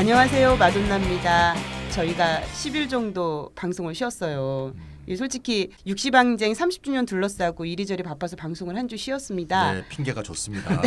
안녕하세요. 마돈나입니다. 저희가 10일 정도 방송을 쉬었어요. 솔직히 육시방쟁 30주년 둘러싸고 이리저리 바빠서 방송을 한 주 쉬었습니다. 네, 핑계가 좋습니다.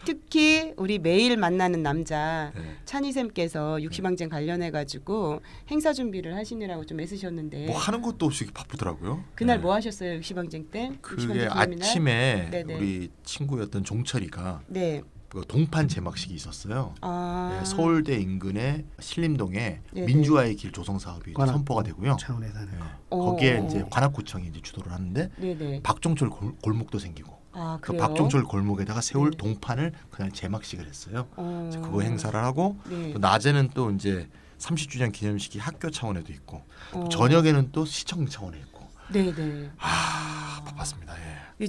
특히 우리 매일 만나는 남자 네. 찬이쌤께서 육시방쟁 관련해 가지고 행사 준비를 하시느라고 좀 애쓰셨는데 뭐 하는 것도 없이 바쁘더라고요. 그날 네. 뭐 하셨어요? 육시방쟁 때? 그게 육시방쟁 기념일날? 아침에 네네. 우리 친구였던 종철이가 네. 그 동판 제막식이 있었어요. 아. 네, 서울대 인근의 신림동에 네네. 민주화의 길 조성 사업이 관악 선포가 되고요. 차원에서 하는 네. 거. 거기에 이제 관악구청이 이제 주도를 하는데 네네. 박종철 골목도 생기고 아, 그 그래요? 박종철 골목에다가 세울 네. 동판을 그냥 제막식을 했어요. 그래서 그거 네. 행사를 하고 또 낮에는 또 이제 30주년 기념식이 학교 차원에도 있고 또 저녁에는 또 시청 차원에 있고 네네. 바빴습니다.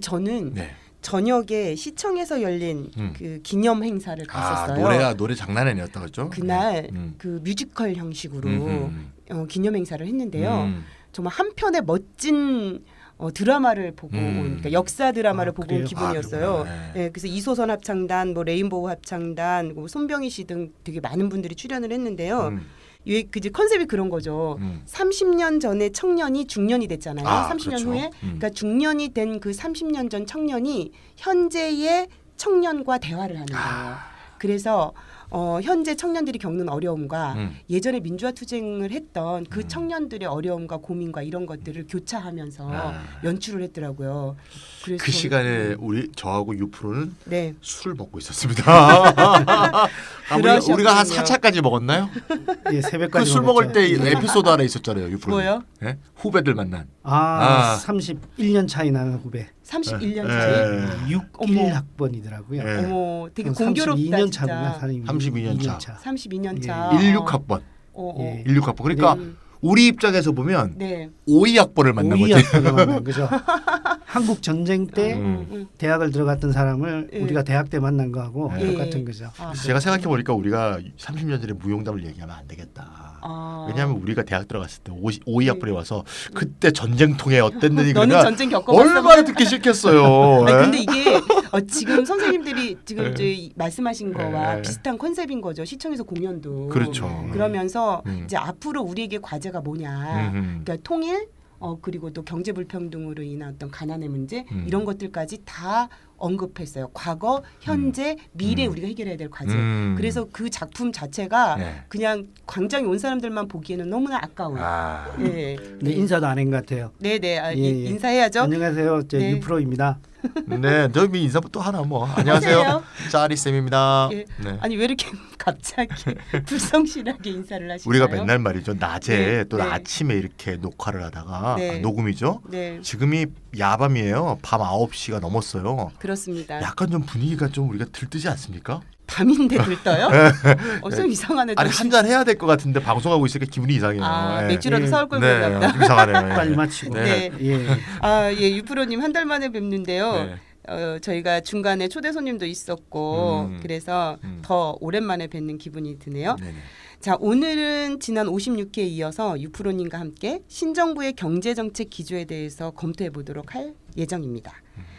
저는 네. 저녁에 시청에서 열린 그 기념 행사를 갔었어요. 노래 장난 아니었다 그랬죠? 그날 네. 그 뮤지컬 형식으로 기념 행사를 했는데요. 음. 정말 한 편의 멋진 드라마를 보고 온, 그러니까 역사 드라마를 보고 온 그래요? 기분이었어요. 그렇구나. 네, 그래서 이소선 합창단, 뭐 레인보우 합창단, 뭐 손병희 씨 등 되게 많은 분들이 출연을 했는데요. 그 컨셉이 그런 거죠. 30년 전에 청년이 중년이 됐잖아요. 30년 그렇죠. 후에. 그러니까 중년이 된 그 30년 전 청년이 현재의 청년과 대화를 하는 거예요. 그래서 현재 청년들이 겪는 어려움과 예전에 민주화 투쟁을 했던 그 청년들의 어려움과 고민과 이런 것들을 교차하면서 연출을 했더라고요. 그래서 그 시간에 저하고 유프로는 네. 술을 먹고 있었습니다. 그러셨군요. 우리가 한 4차까지 먹었나요? 예, 새벽까지 그 술 먹을 때 먹었죠. 에피소드 하나 있었잖아요. 유프로. 뭐요? 네? 후배들 만난. 31년 차이 나는 후배. 31년 네. 차에. 61학번이더라고요. 네. 어머, 되게 32년 공교롭다 차구나. 진짜. 32년 차. 32년 예. 차. 16학번. 예. 16학번. 그러니까 우리 입장에서 보면 네. 52학번을 만난 거죠. 52학번을 만난 거죠. 한국 전쟁 때 음. 대학을 들어갔던 사람을 예. 우리가 대학 때 만난 거하고 예. 똑같은 거죠. 아, 제가 생각해 보니까 우리가 30년 전에 무용담을 얘기하면 안 되겠다. 왜냐하면 우리가 대학 들어갔을 때 52학번에 와서 그때 전쟁통에 어땠느니 너는 그러니까 전쟁 겪어봤어? 얼마나 듣기 싫겠어요. 아니, 예? 근데 이게 지금 선생님들이 지금 이제 말씀하신 거와 예. 비슷한 컨셉인 거죠. 시청에서 공연도. 그렇죠. 그러면서 이제 앞으로 우리에게 과제가 뭐냐. 음흠. 그러니까 통일 그리고 또 경제 불평등으로 인한 어떤 가난의 문제 음. 이런 것들까지 다 언급했어요. 과거, 현재, 미래 우리가 해결해야 될 과제. 그래서 그 작품 자체가 네. 그냥 광장에 온 사람들만 보기에는 너무나 아까워요. 예. 근데 인사도 안 한 것 같아요. 네네. 예, 예. 인사해야죠. 안녕하세요. 저 네. 유프로입니다. 네, 저 인사부 또 하나 뭐 안녕하세요, 하세요. 짜리 쌤입니다. 예. 네. 아니 왜 이렇게 갑자기 불성실하게 인사를 하시나요? 우리가 맨날 말이죠. 낮에 네, 또 네. 아침에 이렇게 녹화를 하다가 네. 녹음이죠. 네. 지금이 야밤이에요. 밤 9시가 넘었어요. 그렇습니다. 약간 좀 분위기가 좀 우리가 들뜨지 않습니까? 밤인데 들떠요? 좀 이상하네. 아니 한 잔 해야 될 것 같은데 방송하고 있으니까 기분이 이상해요. 네. 맥주라도 예. 사올 걸 네, 그랬나 보다. 좀 이상하네요. 예. 빨리 마치고. 네. 예. 유프로님 한 달 만에 뵙는데요. 네. 저희가 중간에 초대 손님도 있었고 그래서 더 오랜만에 뵙는 기분이 드네요. 네네. 자, 오늘은 지난 56회에 이어서 유프로님과 함께 신정부의 경제정책 기조에 대해서 검토해 보도록 할 예정입니다.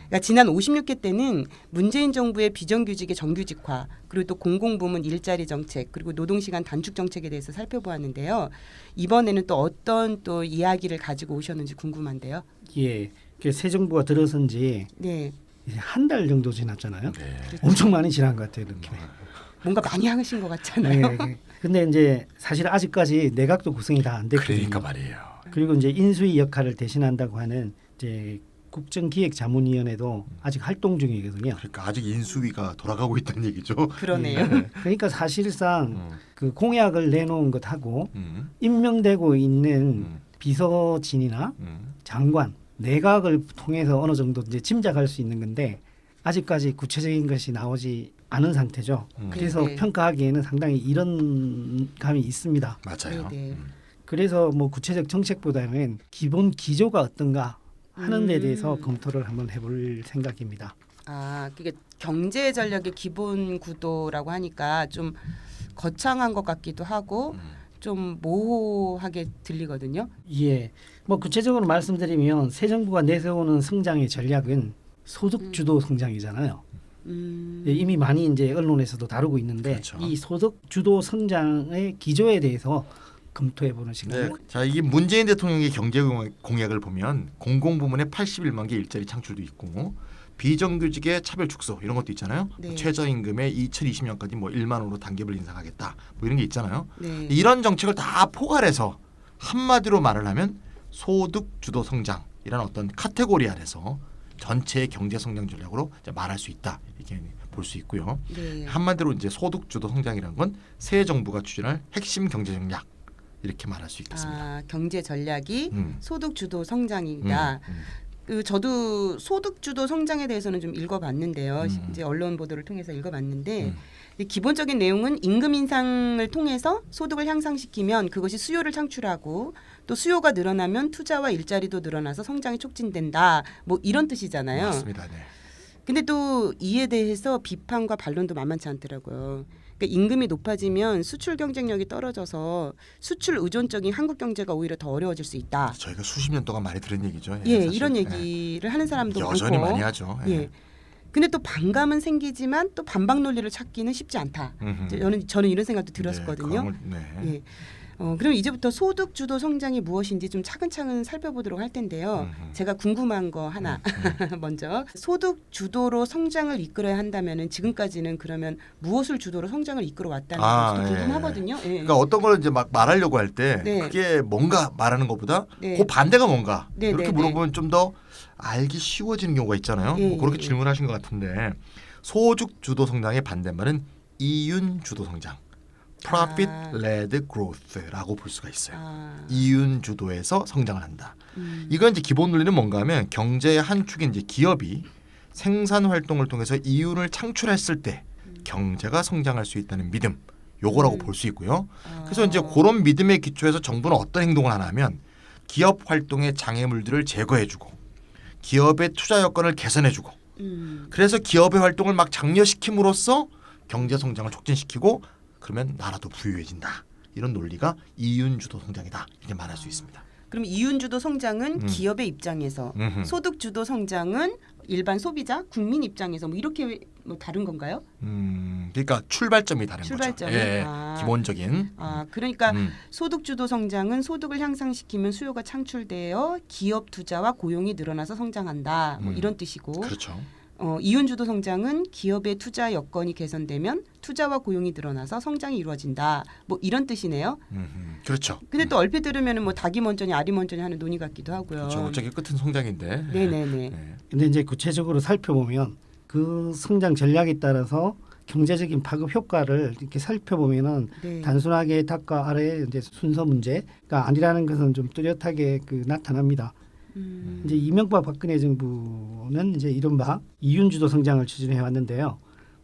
그러니까 지난 56회 때는 문재인 정부의 비정규직의 정규직화 그리고 또 공공부문 일자리 정책 그리고 노동시간 단축 정책에 대해서 살펴보았는데요. 이번에는 또 어떤 또 이야기를 가지고 오셨는지 궁금한데요. 예. 새 정부가 들어선 지 네, 한 달 정도 지났잖아요. 네. 엄청 많이 지난 것 같아요, 느낌이. 뭔가 많이 하신 것 같잖아요. 네. 근데 이제 사실 아직까지 내각도 구성이 다 안 됐거든요. 그러니까 말이에요. 그리고 이제 인수위 역할을 대신한다고 하는 이제 국정기획자문위원회도 아직 활동 중이거든요. 그러니까 아직 인수위가 돌아가고 있다는 얘기죠. 그러네요. 그러니까 사실상 그 공약을 내놓은 것하고 음. 임명되고 있는 비서진이나 장관, 내각을 통해서 어느 정도 이제 짐작할 수 있는 건데 아직까지 구체적인 것이 나오지 않은 상태죠. 그래서 네. 평가하기에는 상당히 이런 감이 있습니다. 맞아요. 네, 네. 그래서 뭐 구체적 정책보다는 기본 기조가 어떤가 하는 데 대해서 검토를 한번 해볼 생각입니다. 그게 경제 전략의 기본 구도라고 하니까 좀 거창한 것 같기도 하고 좀 모호하게 들리거든요. 예, 뭐 구체적으로 말씀드리면 새 정부가 내세우는 성장의 전략은 소득 주도 성장이잖아요. 이미 많이 이제 언론에서도 다루고 있는데 그렇죠. 이 소득 주도 성장의 기조에 대해서 검토해보는 시간. 네. 자, 이게 문재인 대통령의 경제 공약을 보면 공공부문의 81만 개 일자리 창출도 있고 비정규직의 차별 축소 이런 것도 있잖아요. 네. 최저임금에 2020년까지 뭐 1만 원으로 단계별 인상하겠다. 뭐 이런 게 있잖아요. 네. 이런 정책을 다 포괄해서 한마디로 말을 하면 소득 주도 성장이라는 어떤 카테고리 안에서 전체의 경제 성장 전략으로 이제 말할 수 있다. 이렇게 볼 수 있고요. 네. 한마디로 이제 소득 주도 성장이라는 건 새 정부가 추진할 핵심 경제 전략 이렇게 말할 수 있겠습니다. 아, 경제 전략이 소득 주도 성장이다. 음. 그 저도 소득 주도 성장에 대해서는 좀 읽어봤는데요. 이제 언론 보도를 통해서 읽어봤는데 기본적인 내용은 임금 인상을 통해서 소득을 향상시키면 그것이 수요를 창출하고 또 수요가 늘어나면 투자와 일자리도 늘어나서 성장이 촉진된다. 뭐 이런 뜻이잖아요. 맞습니다. 네. 근데 또 이에 대해서 비판과 반론도 만만치 않더라고요. 그러니까 임금이 높아지면 수출 경쟁력이 떨어져서 수출 의존적인 한국 경제가 오히려 더 어려워질 수 있다. 저희가 수십 년 동안 많이 들은 얘기죠. 예, 사실. 이런 예. 얘기를 하는 사람도 여전히 많고. 많이 하죠. 예. 예. 근데 또 반감은 생기지만 또 반박 논리를 찾기는 쉽지 않다. 저는 이런 생각도 들었었거든요. 예. 그럼 이제부터 소득 주도 성장이 무엇인지 좀 차근차근 살펴보도록 할 텐데요. 제가 궁금한 거 하나 먼저 소득 주도로 성장을 이끌어야 한다면은 지금까지는 그러면 무엇을 주도로 성장을 이끌어 왔다는 것도 예. 궁금하거든요. 예. 그러니까 어떤 걸 이제 막 말하려고 할 때 네. 그게 뭔가 말하는 것보다 네. 그 반대가 뭔가 네, 이렇게 네, 물어보면 좀 더 알기 쉬워지는 경우가 있잖아요. 예, 뭐 그렇게 예. 질문하신 것 같은데 소득 주도 성장의 반대말은 이윤 주도 성장, profit led growth라고 볼 수가 있어요. 이윤 주도에서 성장을 한다. 이건 이제 기본 논리는 뭔가 하면 경제의 한 축인 이제 기업이 생산 활동을 통해서 이윤을 창출했을 때 경제가 성장할 수 있다는 믿음. 요거라고 볼 수 있고요. 그래서 이제 그런 믿음의 기초에서 정부는 어떤 행동을 하냐면 기업 활동의 장애물들을 제거해주고 기업의 투자 여건을 개선해주고 그래서 기업의 활동을 막 장려시킴으로써 경제 성장을 촉진시키고 그러면 나라도 부유해진다. 이런 논리가 이윤 주도 성장이다. 이렇게 말할 수 있습니다. 그럼 이윤 주도 성장은 기업의 입장에서 소득 주도 성장은 일반 소비자, 국민 입장에서 뭐 이렇게 뭐 다른 건가요? 그러니까 출발점이 다른 출발점이? 거죠. 예, 아. 기본적인. 그러니까 소득 주도 성장은 소득을 향상시키면 수요가 창출되어 기업 투자와 고용이 늘어나서 성장한다. 뭐 이런 뜻이고. 그렇죠. 이윤 주도 성장은 기업의 투자 여건이 개선되면 투자와 고용이 늘어나서 성장이 이루어진다. 뭐 이런 뜻이네요. 그렇죠. 근데 또 얼핏 들으면은 뭐 닭이 먼저니 알이 먼저니 하는 논의 같기도 하고요. 그렇죠. 어차피 끝은 성장인데. 네네네. 네. 근데 이제 구체적으로 살펴보면 그 성장 전략에 따라서 경제적인 파급 효과를 이렇게 살펴보면은 네. 단순하게 닭과 알의 이제 순서 문제가 아니라는 것은 좀 뚜렷하게 나타납니다. 이제 이명박 박근혜 정부는 이제 이른바 이윤주도 성장을 추진해 왔는데요.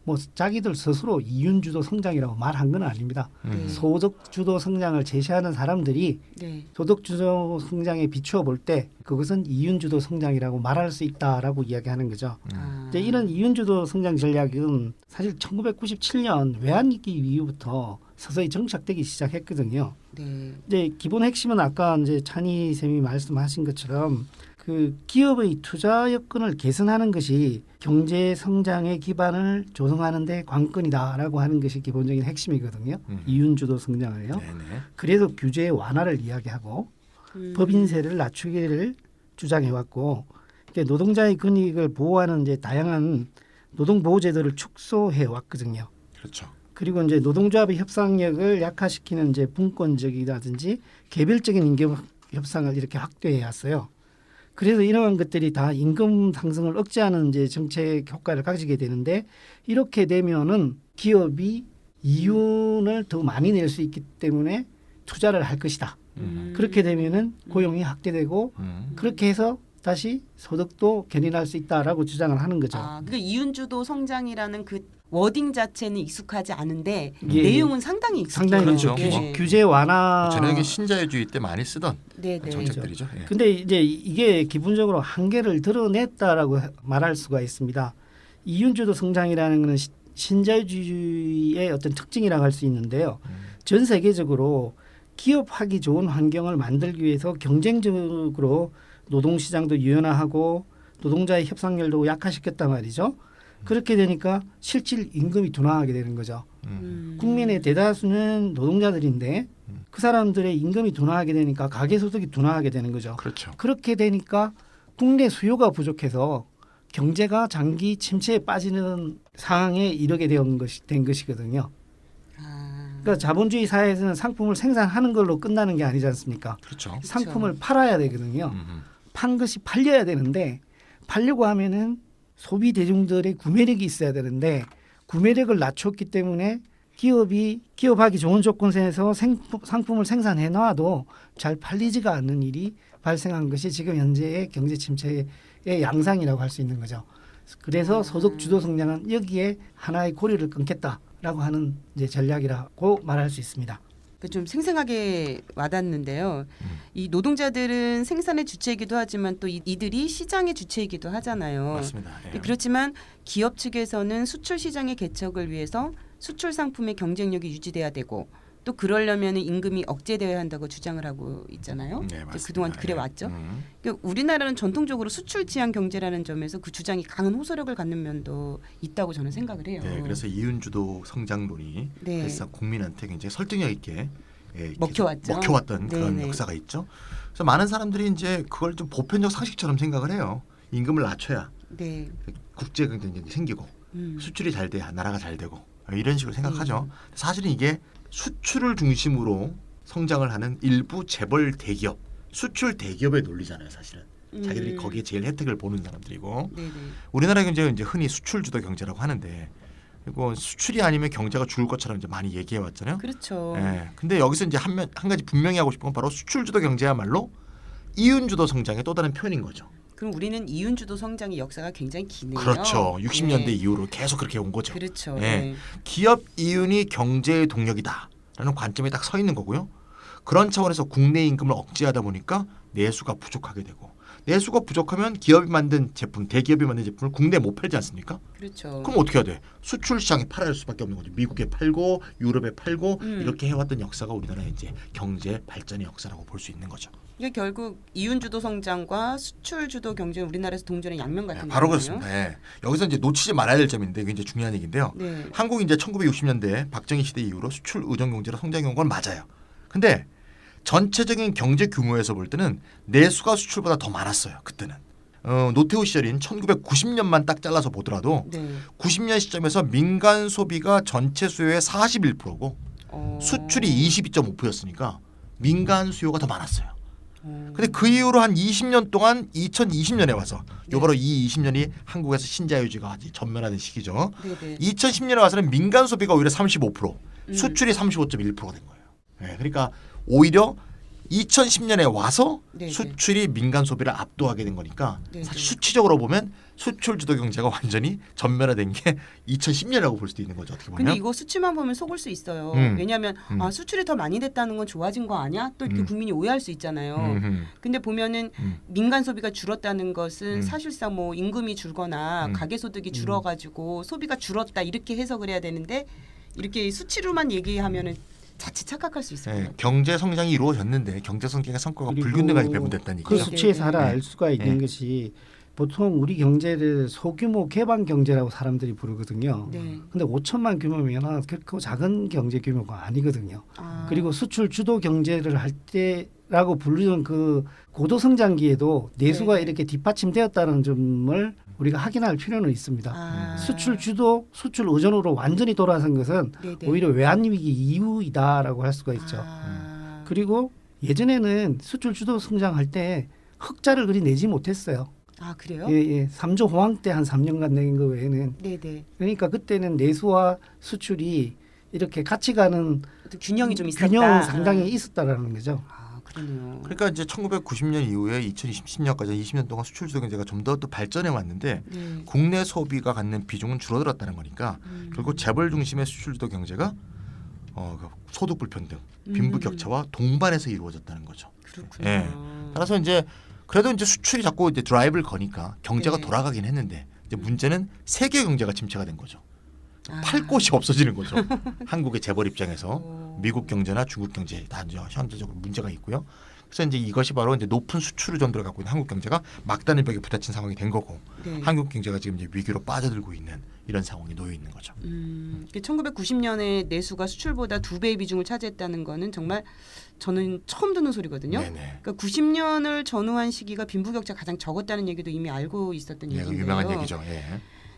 뭐 자기들 스스로 이윤주도 성장이라고 말한 건 아닙니다. 소득주도 성장을 제시하는 사람들이 네. 소득주도 성장에 비추어 볼 때 그것은 이윤주도 성장이라고 말할 수 있다라고 이야기하는 거죠. 이제 이런 이윤주도 성장 전략은 사실 1997년 외환위기 이후부터 서서히 정착되기 시작했거든요. 네. 이제 기본 핵심은 아까 이제 찬희 쌤이 말씀하신 것처럼 그 기업의 투자 여건을 개선하는 것이 경제 성장의 기반을 조성하는 데 관건이다라고 하는 것이 기본적인 핵심이거든요. 이윤주도 성장을요. 네네. 그래서 규제 완화를 이야기하고 법인세를 낮추기를 주장해 왔고 노동자의 권익을 보호하는 이제 다양한 노동보호제도를 축소해 왔거든요. 그렇죠. 그리고 이제 노동조합의 협상력을 약화시키는 이제 분권적이라든지 개별적인 임금 협상을 이렇게 확대해 왔어요. 그래서 이러한 것들이 다 임금 상승을 억제하는 이제 정책 효과를 가지게 되는데 이렇게 되면은 기업이 이윤을 더 많이 낼 수 있기 때문에 투자를 할 것이다. 그렇게 되면은 고용이 확대되고 그렇게 해서 다시 소득도 견인할 수 있다라고 주장을 하는 거죠. 그러니까 이윤주도 성장이라는 그 워딩 자체는 익숙하지 않은데 예. 내용은 상당히 익숙해요. 상당히 그렇죠. 규제 완화. 저녁에 신자유주의 때 많이 쓰던 네네. 정책들이죠. 예. 근데 이제 이게 기본적으로 한계를 드러냈다라고 말할 수가 있습니다. 이윤주도 성장이라는 것은 신자유주의의 어떤 특징이라고 할 수 있는데요. 전 세계적으로 기업하기 좋은 환경을 만들기 위해서 경쟁적으로 노동시장도 유연화하고 노동자의 협상력도 약화시켰단 말이죠. 그렇게 되니까 실질 임금이 둔화하게 되는 거죠. 국민의 대다수는 노동자들인데 그 사람들의 임금이 둔화하게 되니까 가계소득이 둔화하게 되는 거죠. 그렇죠. 그렇게 되니까 국내 수요가 부족해서 경제가 장기 침체에 빠지는 상황에 이르게 된 것이거든요. 그러니까 자본주의 사회에서는 상품을 생산하는 걸로 끝나는 게 아니지 않습니까? 그렇죠. 상품을 팔아야 되거든요. 판 것이 팔려야 되는데 팔려고 하면은 소비 대중들의 구매력이 있어야 되는데 구매력을 낮췄기 때문에 기업하기 좋은 조건에서 상품을 생산해 놔도 잘 팔리지가 않는 일이 발생한 것이 지금 현재의 경제 침체의 양상이라고 할 수 있는 거죠. 그래서 소득 주도 성장은 여기에 하나의 고리를 끊겠다라고 하는 이제 전략이라고 말할 수 있습니다. 좀 생생하게 와닿는데요. 이 노동자들은 생산의 주체이기도 하지만 또 이들이 시장의 주체이기도 하잖아요. 맞습니다. 예. 그렇지만 기업 측에서는 수출 시장의 개척을 위해서 수출 상품의 경쟁력이 유지돼야 되고 또 그러려면 임금이 억제되어야 한다고 주장을 하고 있잖아요. 네, 맞습니다. 그동안 그래 예. 왔죠. 그러니까 우리나라는 전통적으로 수출 지향 경제라는 점에서 그 주장이 강한 호소력을 갖는 면도 있다고 저는 생각을 해요. 네, 그래서 이윤주도 성장론이 네. 사실상 국민한테 굉장히 설득력 있게 먹혀왔죠. 먹혀왔던 그런 네네. 역사가 있죠. 그래서 많은 사람들이 이제 그걸 좀 보편적 상식처럼 생각을 해요. 임금을 낮춰야 네. 국제 경쟁력이 생기고 수출이 잘 돼야 나라가 잘 되고 이런 식으로 생각하죠. 사실은 이게 수출을 중심으로 성장을 하는 일부 재벌 대기업, 수출 대기업의 논리잖아요. 사실은 자기들이 거기에 제일 혜택을 보는 사람들이고 네네. 우리나라 경제는 이제 흔히 수출 주도 경제라고 하는데 그리고 수출이 아니면 경제가 죽을 것처럼 이제 많이 얘기해 왔잖아요. 그렇죠. 예. 근데 여기서 이제 한 가지 분명히 하고 싶은 건 바로 수출 주도 경제야말로 이윤 주도 성장의 또 다른 표현인 거죠. 그럼 우리는 이윤주도 성장의 역사가 굉장히 기네요. 그렇죠. 60년대 네. 이후로 계속 그렇게 온 거죠. 그렇죠. 예. 네. 기업 이윤이 경제의 동력이다라는 관점에 딱 서 있는 거고요. 그런 차원에서 국내 임금을 억제하다 보니까 내수가 부족하게 되고 내수가 부족하면 기업이 만든 제품, 대기업이 만든 제품을 국내에 못 팔지 않습니까? 그렇죠. 그럼 어떻게 해야 돼? 수출 시장에 팔아야 할 수밖에 없는 거죠. 미국에 팔고 유럽에 팔고 이렇게 해왔던 역사가 우리나라의 이제 경제 발전의 역사라고 볼 수 있는 거죠. 이게 결국 이윤주도 성장과 수출주도 경제는 우리나라에서 동전의 양면 같은 바로 거잖아요. 그렇습니다. 예. 여기서 이제 놓치지 말아야 될 점인데 이게 이제 중요한 얘기인데요. 네. 한국이 이제 1960년대 박정희 시대 이후로 수출 의존 경제로 성장해온 건 맞아요. 근데 전체적인 경제 규모에서 볼 때는 내수가 수출보다 더 많았어요. 그때는. 노태우 시절인 1990년만 딱 잘라서 보더라도 네. 90년 시점에서 민간 소비가 전체 수요의 41%고 수출이 22.5%였으니까 민간 수요가 더 많았어요. 근데 그 이후로 한 20년 동안 2020년에 와서 요 바로 이 20년이 한국에서 신자유주의가 아주 전면화된 시기죠. 네네. 2010년에 와서는 민간 소비가 오히려 35%, 수출이 35.1%가 된 거예요. 네, 그러니까 오히려 2010년에 와서 네네. 수출이 민간 소비를 압도하게 된 거니까 네네. 사실 수치적으로 보면 수출 주도 경제가 완전히 전면화된 게 2010년이라고 볼 수도 있는 거죠. 어떻게 보면. 근데 이거 수치만 보면 속을 수 있어요. 왜냐하면 아, 수출이 더 많이 됐다는 건 좋아진 거 아니야? 또 이렇게 국민이 오해할 수 있잖아요. 근데 보면은 민간 소비가 줄었다는 것은 사실상 뭐 임금이 줄거나 가계소득이 줄어가지고 소비가 줄었다 이렇게 해석을 해야 되는데 이렇게 수치로만 얘기하면은 자칫 착각할 수 있을 것 네, 같아요. 경제 성장이 이루어졌는데 경제 성장의 성과가 그리고 불균등하게 배분됐다는 그 얘기죠. 수치에서 하나 네. 알 수가 있는 네. 것이 보통 우리 경제를 소규모 개방 경제라고 사람들이 부르거든요. 네. 근데 5천만 규모면 결코 작은 경제 규모가 아니거든요. 아. 그리고 수출 주도 경제를 할 때라고 부르는 그 고도 성장기에도 내수가 네. 이렇게 뒷받침되었다는 점을 우리가 확인할 필요는 있습니다. 아. 수출 주도, 수출 의존으로 완전히 돌아선 것은 네네. 오히려 외환위기 이후이다라고 할 수가 있죠. 아. 그리고 예전에는 수출 주도 성장할 때 흑자를 그리 내지 못했어요. 아 그래요? 예. 3조 호황 때 한 3년간 낸 거 외에는 네네. 그러니까 그때는 내수와 수출이 이렇게 같이 가는 또 균형이 좀 있었다. 균형은 상당히 있었다라는 거죠. 아 그러네요. 그러니까 이제 1990년 이후에 2020년까지 20년 동안 수출 주도 경제가 좀 더 또 발전해 왔는데 네. 국내 소비가 갖는 비중은 줄어들었다는 거니까 결국 재벌 중심의 수출 주도 경제가 그 소득 불평등, 빈부 격차와 동반해서 이루어졌다는 거죠. 그렇군요. 예. 따라서 이제 그래도 이제 수출이 자꾸 이제 드라이브를 거니까 경제가 네. 돌아가긴 했는데 이제 문제는 세계 경제가 침체가 된 거죠. 아. 팔 곳이 없어지는 거죠. 한국의 재벌 입장에서 오. 미국 경제나 중국 경제 다 이제 현재적으로 문제가 있고요. 그래서 이제 이것이 바로 이제 높은 수출 의존도를 갖고 있는 한국 경제가 막다른 벽에 부딪힌 상황이 된 거고 네. 한국 경제가 지금 이제 위기로 빠져들고 있는 이런 상황이 놓여 있는 거죠. 1990년에 내수가 수출보다 2배의 비중을 차지했다는 거는 정말 저는 처음 듣는 소리거든요. 네네. 그러니까 90년을 전후한 시기가 빈부격차가 가장 적었다는 얘기도 이미 알고 있었던 네, 얘기인데요. 유명한 얘기죠. 예.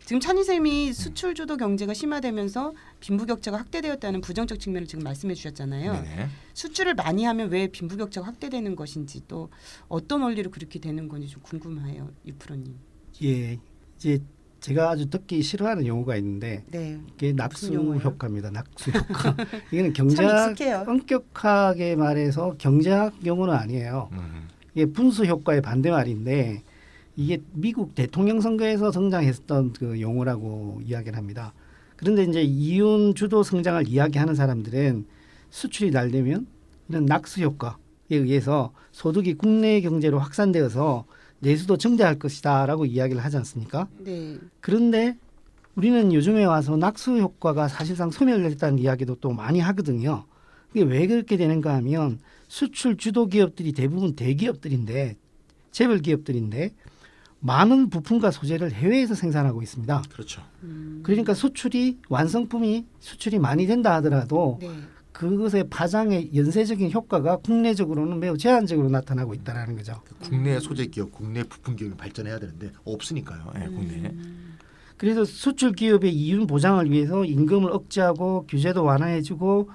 지금 찬희쌤이 수출 주도 경제가 심화되면서 빈부격차가 확대되었다는 부정적 측면을 지금 말씀해 주셨잖아요. 네네. 수출을 많이 하면 왜 빈부격차가 확대되는 것인지 또 어떤 원리로 그렇게 되는 건지 좀 궁금해요, 유프로님. 예, 이제 제가 아주 듣기 싫어하는 용어가 있는데 네. 이게 낙수 무슨 용어예요? 효과입니다. 낙수 효과. 이거는 참 경제학 익숙해요. 엄격하게 말해서 경제학 용어는 아니에요. 이게 분수 효과의 반대말인데 이게 미국 대통령 선거에서 등장했던 그 용어라고 이야기를 합니다. 그런데 이제 이윤 주도 성장을 이야기하는 사람들은 수출이 잘 되면 이런 낙수 효과에 의해서 소득이 국내 경제로 확산되어서 내수도 증대할 것이다라고 이야기를 하지 않습니까? 네. 그런데 우리는 요즘에 와서 낙수 효과가 사실상 소멸됐다는 이야기도 또 많이 하거든요. 그게 왜 그렇게 되는가 하면 수출 주도 기업들이 대부분 대기업들인데 재벌 기업들인데 많은 부품과 소재를 해외에서 생산하고 있습니다. 그렇죠. 그러니까 완성품이 수출이 많이 된다 하더라도 네. 그것의 파장의 연쇄적인 효과가 국내적으로는 매우 제한적으로 나타나고 있다는 거죠. 국내 소재 기업, 국내 부품 기업이 발전해야 되는데 없으니까요. 예, 국내에. 그래서 수출 기업의 이윤 보장을 위해서 임금을 억제하고 규제도 완화해주고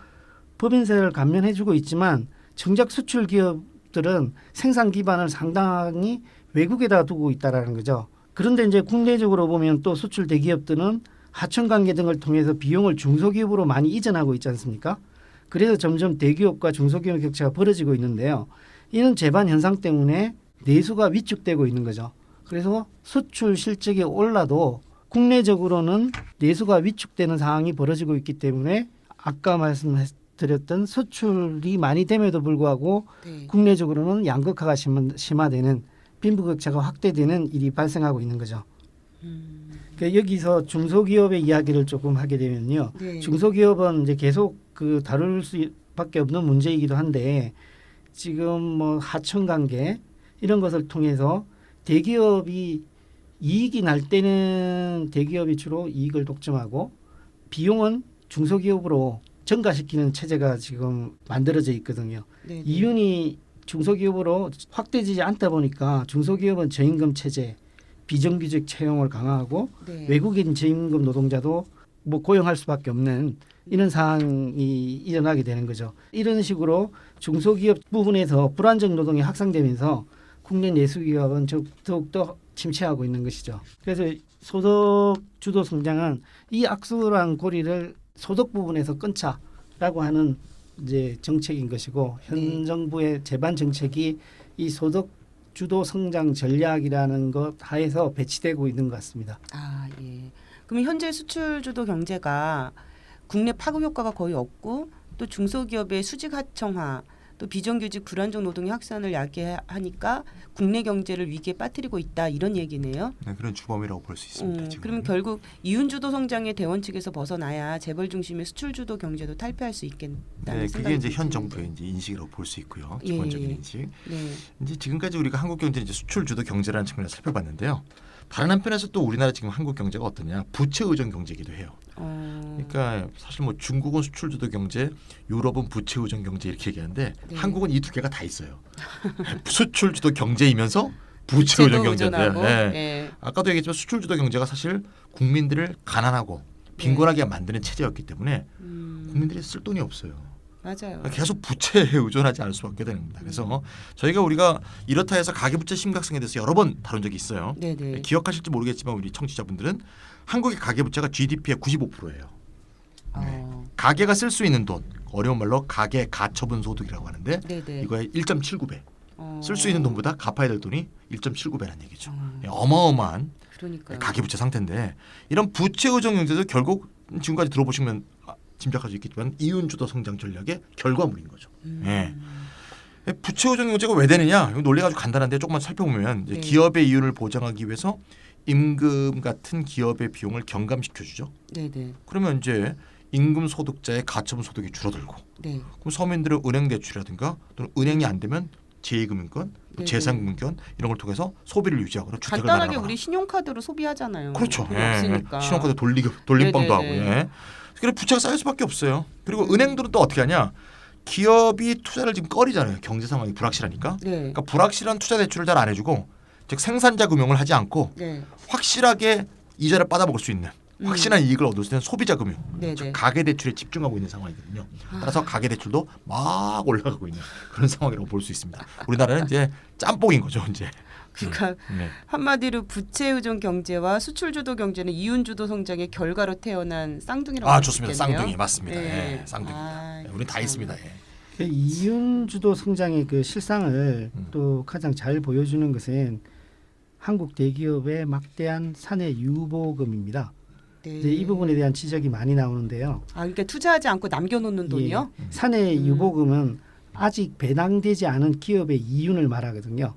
법인세를 감면해주고 있지만 정작 수출 기업들은 생산 기반을 상당히 외국에다 두고 있다라는 거죠. 그런데 이제 국내적으로 보면 또 수출 대기업들은 하청 관계 등을 통해서 비용을 중소기업으로 많이 이전하고 있지 않습니까? 그래서 점점 대기업과 중소기업 격차가 벌어지고 있는데요. 이는 재반 현상 때문에 내수가 위축되고 있는 거죠. 그래서 수출 실적이 올라도 국내적으로는 내수가 위축되는 상황이 벌어지고 있기 때문에 아까 말씀드렸던 수출이 많이 됨에도 불구하고 네. 국내적으로는 양극화가 심화되는 빈부격차가 확대되는 일이 발생하고 있는 거죠. 그러니까 여기서 중소기업의 이야기를 조금 하게 되면요. 네. 중소기업은 이제 계속 그 다룰 수밖에 없는 문제이기도 한데 지금 뭐 하청 관계 이런 것을 통해서 대기업이 이익이 날 때는 대기업이 주로 이익을 독점하고 비용은 중소기업으로 전가시키는 체제가 지금 만들어져 있거든요. 네. 이윤이 중소기업으로 확대되지 않다 보니까 중소기업은 저임금 체제, 비정규직 채용을 강화하고 네. 외국인 저임금 노동자도 뭐 고용할 수밖에 없는 이런 상황이 일어나게 되는 거죠. 이런 식으로 중소기업 부분에서 불안정 노동이 확산되면서 국내 내수기업은 더욱더 침체하고 있는 것이죠. 그래서 소득 주도 성장은 이 악순환 고리를 소득 부분에서 끊자라고 하는 이제 정책인 것이고 현 정부의 재반 정책이 이 소득 주도 성장 전략이라는 것 하에서 배치되고 있는 것 같습니다. 아, 예. 그럼 현재 수출 주도 경제가 국내 파급 효과가 거의 없고 또 중소기업의 수직 하청화 또 비정규직 불안정 노동의 확산을 야기하니까 국내 경제를 위기에 빠뜨리고 있다 이런 얘기네요. 네, 그런 주범이라고 볼 수 있습니다. 지금. 그러면 결국 이윤 주도 성장의 대원칙에서 벗어나야 재벌 중심의 수출 주도 경제도 탈피할 수 있겠다는 네, 생각이 그게 이제 현 드는데. 정부의 이제 인식이라고 볼 수 있고요. 예, 기본적인 예. 인식. 네. 이제 지금까지 우리가 한국 경제는 이제 수출 주도 경제라는 측면에서 살펴봤는데요. 다른 한편에서 또 우리나라 지금 한국 경제가 어떠냐? 부채 의존 경제이기도 해요. 그러니까 사실 뭐 중국은 수출 주도 경제, 유럽은 부채 의존 경제 이렇게 얘기하는데 네. 한국은 이 두 개가 다 있어요. 수출 주도 경제이면서 부채 의존 경제인데. 의존하고, 네. 예. 아까도 얘기했지만 수출 주도 경제가 사실 국민들을 가난하고 빈곤하게 만드는 체제였기 때문에 국민들이 쓸 돈이 없어요. 맞아요. 계속 부채에 의존하지 않을 수밖에 됩니다. 그래서 우리가 이렇다 해서 가계부채 심각성에 대해서 여러 번 다룬 적이 있어요. 네네. 기억하실지 모르겠지만 우리 청취자분들은 한국의 가계부채가 GDP의 95%예요. 가계가 쓸 수 있는 돈, 어려운 말로 가계 가처분 소득이라고 하는데 네네. 이거의 1.79배. 쓸 수 있는 돈보다 갚아야 될 돈이 1.79배라는 얘기죠. 어마어마한 그러니까 가계부채 상태인데 이런 부채 의존 경제도 결국 지금까지 들어보시면 짐작할 수 있겠지만 이윤 주도 성장 전략의 결과물인 거죠. 예. 부채 의존 경제가 왜 되느냐? 이거 논리가 아주 간단한데 조금만 살펴보면 이제 네. 기업의 이윤을 보장하기 위해서 임금 같은 기업의 비용을 경감시켜 주죠. 네네. 그러면 이제 임금 소득자의 가처분 소득이 줄어들고 네. 그럼 서민들의 은행 대출이라든가 또는 은행이 안 되면 제2금융권, 네네. 제3금융권 이런 걸 통해서 소비를 유지하고 주택을 간단하게 마련하거나. 우리 신용카드로 소비하잖아요. 그렇죠. 돈 예, 없으니까. 신용카드 돌림방도 하고. 네네네. 예. 그래서 부채가 쌓일 수밖에 없어요. 그리고 은행들은 또 어떻게 하냐? 기업이 투자를 지금 꺼리잖아요. 경제 상황이 불확실하니까. 네. 그러니까 불확실한 투자 대출을 잘 안 해주고, 즉 생산자 금융을 하지 않고 네. 확실하게 이자를 받아먹을 수 있는 확실한 이익을 얻을 수 있는 소비자 금융, 네네. 즉 가계 대출에 집중하고 있는 상황이거든요. 따라서 가계 대출도 막 올라가고 있는 그런 상황이라고 볼 수 있습니다. 우리나라는 이제 짬뽕인 거죠, 이제. 그러니까 네. 한마디로 부채 의존 경제와 수출 주도 경제는 이윤 주도 성장의 결과로 태어난 쌍둥이라고 아 볼수 좋습니다. 있겠네요. 쌍둥이 맞습니다. 네. 예, 쌍둥이입니다. 아, 우리 다 참. 있습니다. 예. 그 이윤 주도 성장의 그 실상을 또 가장 잘 보여주는 것은 한국 대기업의 막대한 사내 유보금입니다. 네. 이제 이 부분에 대한 지적이 많이 나오는데요. 아 그러니까 투자하지 않고 남겨놓는 돈이요? 예, 사내 유보금은 아직 배당되지 않은 기업의 이윤을 말하거든요.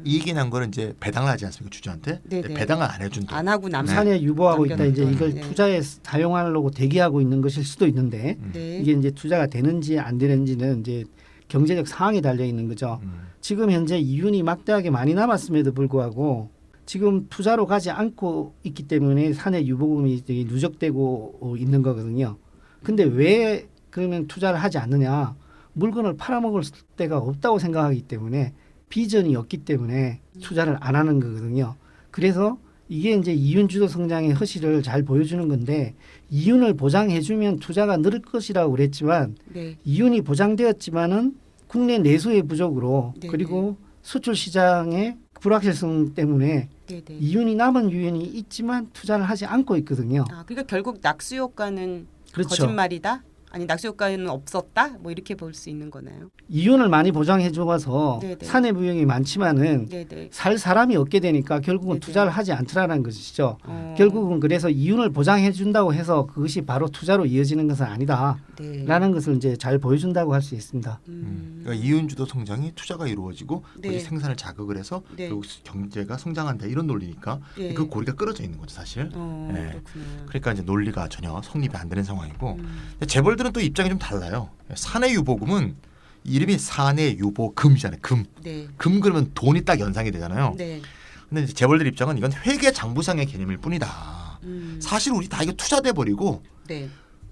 이익이 난 거는 이제 배당을 하지 않습니까 주주한테? 네네. 배당을 안 해준 돈. 안 하고 남. 사내 유보하고 있다. 이제 남겨놓은 이걸 돈. 네. 투자에 사용하려고 대기하고 있는 것일 수도 있는데 네. 이게 이제 투자가 되는지 안 되는지는 이제 경제적 상황이 달려 있는 거죠. 지금 현재 이윤이 막대하게 많이 남았음에도 불구하고 지금 투자로 가지 않고 있기 때문에 사내 유보금이 되게 누적되고 있는 거거든요. 근데 왜 그러면 투자를 하지 않느냐? 물건을 팔아먹을 데가 없다고 생각하기 때문에 비전이 없기 때문에 투자를 안 하는 거거든요. 그래서 이게 이제 이윤 주도 성장의 허실을 잘 보여주는 건데 이윤을 보장해주면 투자가 늘 것이라고 그랬지만 네. 이윤이 보장되었지만은 국내 내수의 부족으로 네네. 그리고 수출 시장의 불확실성 때문에 네. 네. 이윤이 남은 유연이 있지만 투자를 하지 않고 있거든요. 아 그러니까 결국 낙수 효과는 그렇죠. 거짓말이다. 아니 낙수 효과는 없었다. 뭐 이렇게 볼 수 있는 거나요? 이윤을 많이 보장해 줘서 네네. 사내 부용이 많지만은 네네. 살 사람이 없게 되니까 결국은 네네. 투자를 하지 않더라는 것이죠. 어, 결국은 그래서 이윤을 보장해 준다고 해서 그것이 바로 투자로 이어지는 것은 아니다라는 네. 것을 이제 잘 보여준다고 할 수 있습니다. 그러니까 이윤 주도 성장이 투자가 이루어지고 네. 그것이 생산을 자극을 해서 네. 결국 경제가 성장한다 이런 논리니까 네. 그 고리가 끌어져 있는 거죠 사실. 네. 그렇구나. 그러니까 이제 논리가 전혀 성립이 안 되는 상황이고 근데 재벌들은 또 입장이 좀 달라요. 사내 유보금은 이름이 사내 유보금이잖아요. 금. 네. 금 그러면 돈이 딱 연상이 되잖아요. 네. 근데 이제 재벌들 입장은 이건 회계 장부상의 개념일 뿐이다. 사실 우리 다 이거 투자돼 버리고 네.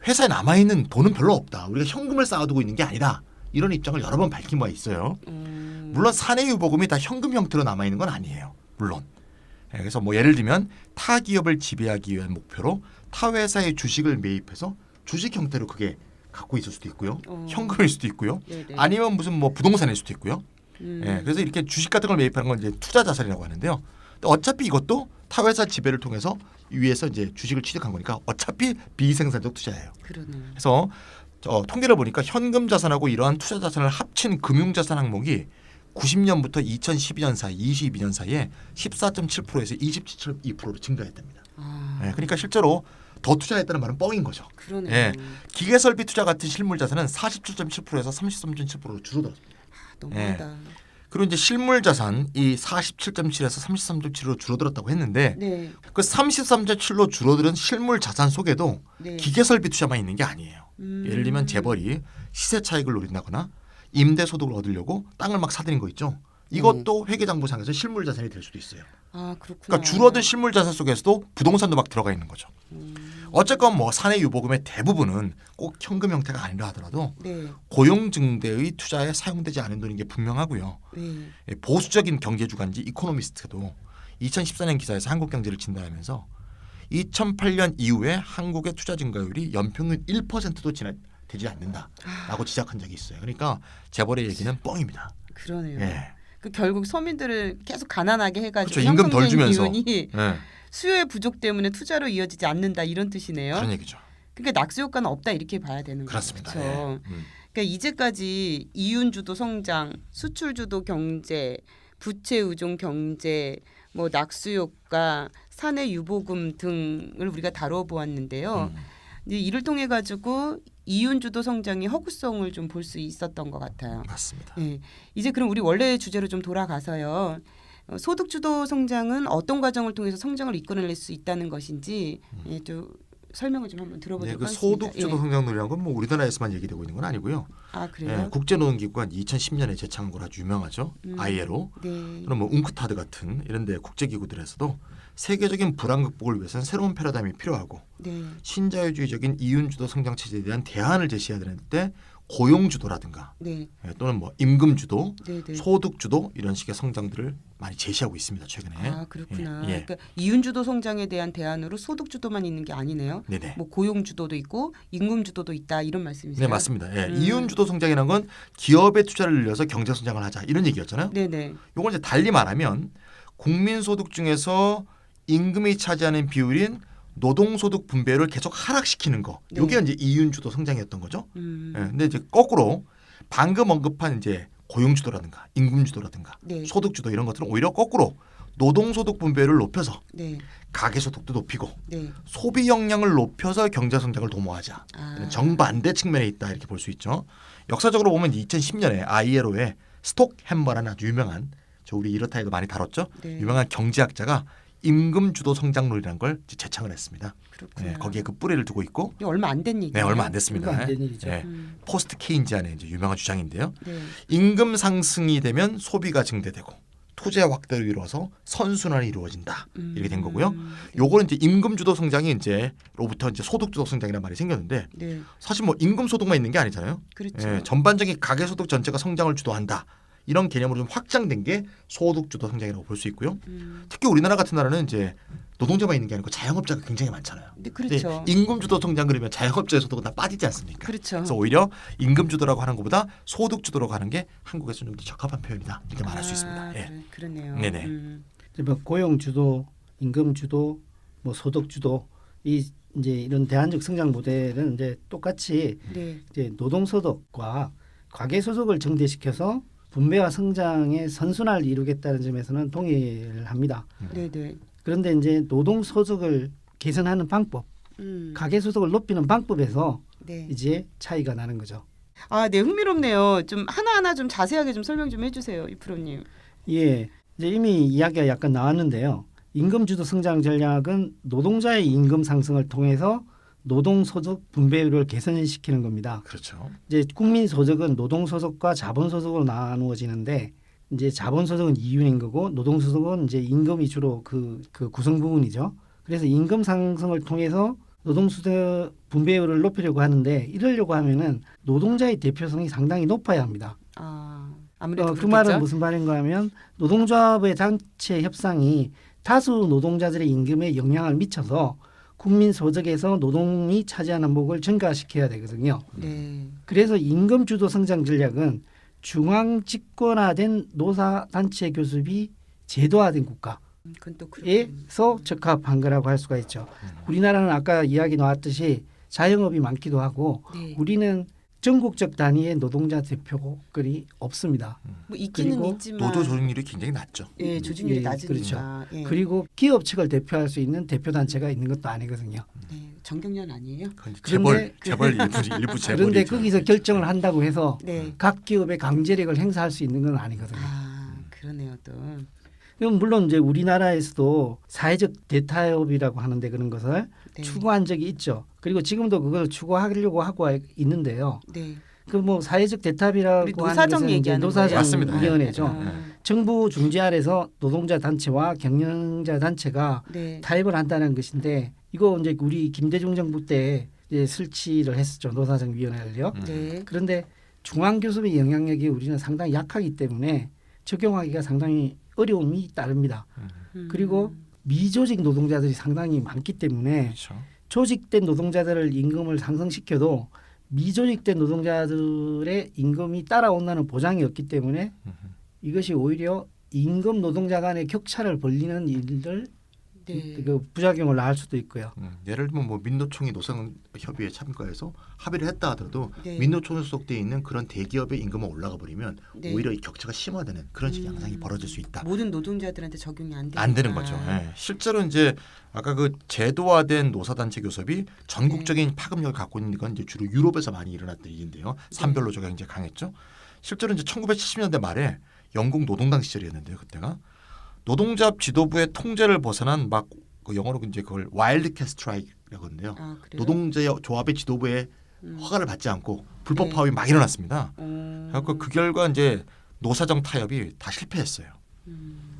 회사에 남아 있는 돈은 별로 없다. 우리가 현금을 쌓아두고 있는 게 아니다. 이런 입장을 여러 번 밝힌 바가 있어요. 물론 사내 유보금이 다 현금 형태로 남아 있는 건 아니에요. 물론. 그래서 뭐 예를 들면 타 기업을 지배하기 위한 목표로 타 회사의 주식을 매입해서 주식 형태로 그게 갖고 있을 수도 있고요. 현금일 수도 있고요. 네네. 아니면 무슨 뭐 부동산일 수도 있고요. 그래서 이렇게 주식 같은 걸 매입하는 건 이제 투자 자산이라고 하는데요. 근데 어차피 이것도 타 회사 지배를 통해서 위에서 이제 주식을 취득한 거니까 어차피 비생산적 투자예요. 그러네요. 그래서 통계를 보니까 현금 자산하고 이러한 투자 자산을 합친 금융 자산 항목이 90년부터 2012년 사이, 22년 사이에 14.7%에서 27.2%로 증가했답니다. 아, 그러니까 실제로 더 투자했다는 말은 뻥인 거죠. 그러네요. 예. 기계설비 투자 같은 실물 자산은 47.7%에서 33.7%로 줄어들었습니다. 너무하다. 그리고 이제 실물 자산 이 47.7에서 33.7로 줄어들었다고 했는데 네. 그 33.7로 줄어드는 실물 자산 속에도 네. 기계설비 투자만 있는 게 아니에요. 예를 들면 재벌이 시세 차익을 노린다거나 임대 소득을 얻으려고 땅을 막 사들인 거 있죠. 이것도 회계장부상에서 실물 자산이 될 수도 있어요. 아 그렇구나. 그러니까 줄어든 실물 자산 속에서도 부동산도 막 들어가 있는 거죠. 어쨌건 뭐 사내 유보금의 대부분은 꼭 현금 형태가 아니라 하더라도 네. 고용 증대의 투자에 사용되지 않은 돈인 게 분명하고요. 네. 보수적인 경제 주간지 이코노미스트도 2014년 기사에서 한국 경제를 진단하면서 2008년 이후에 한국의 투자 증가율이 연평균 1%도 되지 않는다라고 지적한 적이 있어요. 그러니까 재벌의 얘기는 뻥입니다. 그러네요. 예. 그 결국 서민들을 계속 가난하게 해가지고 그렇죠. 임금 덜 형성된 주면서. 이윤이 예. 수요의 부족 때문에 투자로 이어지지 않는다 이런 뜻이네요. 그런 얘기죠. 그러니까 낙수 효과는 없다 이렇게 봐야 되는 거죠. 그렇습니다. 그렇죠? 예. 그러니까 이제까지 이윤 주도 성장, 수출 주도 경제, 부채 의존 경제, 뭐 낙수 효과, 사내 유보금 등을 우리가 다뤄보았는데요. 이제 이를 통해 가지고 이윤 주도 성장의 허구성을 좀 볼 수 있었던 것 같아요. 맞습니다. 네. 이제 그럼 우리 원래 주제로 좀 돌아가서요. 소득 주도 성장은 어떤 과정을 통해서 성장을 이끌어낼 수 있다는 것인지 좀 설명을 좀 한번 네, 들어보도록 그 하겠습니다. 소득주도 성장률이라는 건 뭐 우리나라에서만 얘기되고 있는 건 아니고요. 아 그래요? 국제노동기구가 2010년에 제창한 거라 아주 유명하죠. ILO. 네. 또는 뭐 웅크타드 같은 이런데 국제기구들에서도 세계적인 불안 극복을 위해서는 새로운 패러다임이 필요하고 네. 신자유주의적인 이윤주도 성장 체제에 대한 대안을 제시해야 되는데 고용주도라든가 네. 또는 뭐 임금주도, 네. 네. 소득주도 이런 식의 성장들을 많이 제시하고 있습니다. 최근에. 아 그렇구나. 예. 그러니까 이윤주도 성장에 대한 대안으로 소득주도만 있는 게 아니네요. 네네. 뭐 고용주도도 있고 임금주도도 있다 이런 말씀이세요? 네 맞습니다. 예. 이윤주도 성장이라는 건 기업의 투자를 늘려서 경제 성장을 하자 이런 얘기였잖아요. 네네. 요걸 이제 달리 말하면 국민소득 중에서 임금이 차지하는 비율인 노동소득 분배를 계속 하락시키는 거. 네. 이게 이제 이윤주도 성장이었던 거죠. 근데 이제 거꾸로 방금 언급한 이제 고용주도라든가 임금주도라든가 네. 소득주도 이런 것들은 오히려 거꾸로 노동소득 분배를 높여서 네. 가계소득도 높이고 네. 소비 역량을 높여서 경제 성장을 도모하자. 아. 정반대 측면에 있다 이렇게 볼 수 있죠. 역사적으로 보면 2010년에 ILO의 스톡햄머라는 아주 유명한 저 우리 이렇다에도 많이 다뤘죠. 네. 유명한 경제학자가 임금주도 성장론이라는 걸 이제 제창을 했습니다. 그렇구나. 네, 거기에 그 뿌리를 두고 있고 이게 얼마 안 된 얘기예요. 네, 얼마 안 됐습니다. 얼마 안 된 일이죠. 네, 음. 포스트 케인지안의 이제 유명한 주장인데요. 네. 임금 상승이 되면 소비가 증대되고 투자 확대를 이루어서 선순환이 이루어진다. 이렇게 된 거고요. 요거는 이제 임금 주도 성장이 이제로부터 이제 소득 주도 성장이라는 말이 생겼는데 네. 사실 뭐 임금 소득만 있는 게 아니잖아요. 그렇죠. 예, 전반적인 가계 소득 전체가 성장을 주도한다. 이런 개념으로 좀 확장된 게 소득 주도 성장이라고 볼 수 있고요. 특히 우리나라 같은 나라는 이제 노동자만 있는 게 아니고 자영업자가 굉장히 많잖아요. 네, 그렇죠. 근데 임금 주도 성장 그러면 자영업자의 소득은 다 빠지지 않습니까? 그렇죠. 그래서 오히려 임금 주도라고 하는 것보다 소득 주도라고 하는 게 한국에서 좀 더 적합한 표현이다. 이렇게 말할 수 있습니다. 예. 그러네요. 네네. 뭐 고용주도, 임금주도, 뭐 소득주도 이 이제 이런 대안적 성장 모델은 이제 똑같이 네. 이제 노동소득과 가계소득을 정대시켜서 분배와 성장의 선순환을 이루겠다는 점에서는 동의를 합니다. 네, 네. 그런데 이제 노동소득을 개선하는 방법, 가계소득을 높이는 방법에서 네. 이제 차이가 나는 거죠. 아, 네, 흥미롭네요. 좀 하나하나 좀 자세하게 좀 설명 좀 해주세요, 이프로님. 예, 이제 이미 이야기가 약간 나왔는데요. 임금주도 성장 전략은 노동자의 임금 상승을 통해서 노동소득 분배율을 개선시키는 겁니다. 그렇죠. 이제 국민소득은 노동소득과 자본소득으로 나누어지는데 이제 자본소득은 이윤인 거고 노동소득은 이제 임금이 주로 그 구성 부분이죠. 그래서 임금 상승을 통해서 노동소득 분배율을 높이려고 하는데 이러려고 하면은 노동자의 대표성이 상당히 높아야 합니다. 아, 아무래도 그 그렇겠죠? 말은 무슨 말인가 하면 노동조합의 단체 협상이 다수 노동자들의 임금에 영향을 미쳐서 국민 소득에서 노동이 차지하는 목을 증가시켜야 되거든요. 네. 그래서 임금 주도 성장 전략은 중앙 집권화된 노사 단체 교섭이 제도화된 그건 또 그렇군요. 국가에서 적합한 거라고 할 수가 있죠. 우리나라는 아까 이야기 나왔듯이 자영업이 많기도 하고 네. 우리는 전국적 단위의 노동자 대표들이 없습니다. 뭐 있기는 그리고 있지만 노조 조직률이 굉장히 낮죠. 예, 조직률이 예, 낮으니까. 예. 그리고 기업 측을 대표할 수 있는 대표단체가 있는 것도 아니거든요. 네, 정경련 아니에요? 그건 그런데 재벌 일부 재벌이 그런데 거기서 결정을 한다고 해서 네. 각 기업의 강제력을 행사할 수 있는 건 아니거든요. 아, 그러네요 또. 그럼 물론 이제 우리나라에서도 사회적 대타협이라고 하는데 그런 것을 네. 추구한 적이 있죠. 그리고 지금도 그걸 추구하려고 하고 있는데요. 네. 그 뭐 사회적 대타협이라고 우리 하는 노사정 것은 이제 얘기하는 노사정 맞습니다. 위원회죠. 아, 정부 중재 아래서 노동자 단체와 경영자 단체가 네. 타협을 한다는 것인데 이거 이제 우리 김대중 정부 때 이제 설치를 했었죠. 노사정 위원회를요. 네. 그런데 중앙 교섭의 영향력이 우리는 상당히 약하기 때문에 적용하기가 상당히 어려움이 따릅니다. 그리고 미조직 노동자들이 상당히 많기 때문에 그렇죠. 조직된 노동자들을 임금을 상승시켜도 미조직된 노동자들의 임금이 따라온다는 보장이 없기 때문에 이것이 오히려 임금 노동자 간의 격차를 벌리는 일들 네. 그 부작용을 낳을 수도 있고요. 예를 들면 뭐 민노총이 노사협의회 참가해서 합의를 했다 하더라도 네. 민노총에 소속돼 있는 그런 대기업의 임금만 올라가 버리면 네. 오히려 이 격차가 심화되는 그런 식의 양상이 벌어질 수 있다. 모든 노동자들한테 적용이 안 되니까. 안 되는 거죠. 예. 실제로 이제 아까 그 제도화된 노사단체 교섭이 전국적인 네. 파급력을 갖고 있는 건 이제 주로 유럽에서 많이 일어났던 일인데요. 산별노조가 굉장히 강했죠. 실제로 이제 1970년대 말에 영국 노동당 시절이었는데요. 그때가 노동자 지도부의 통제를 벗어난 막 그 영어로 이제 그걸 와일드캣 스트라이크라고 파업이라거든요. 아, 그래요? 노동자 조합의 지도부의 허가를 받지 않고 불법 네. 파업이 막 일어났습니다. 음. 그래서 그 결과 이제 노사정 타협이 다 실패했어요.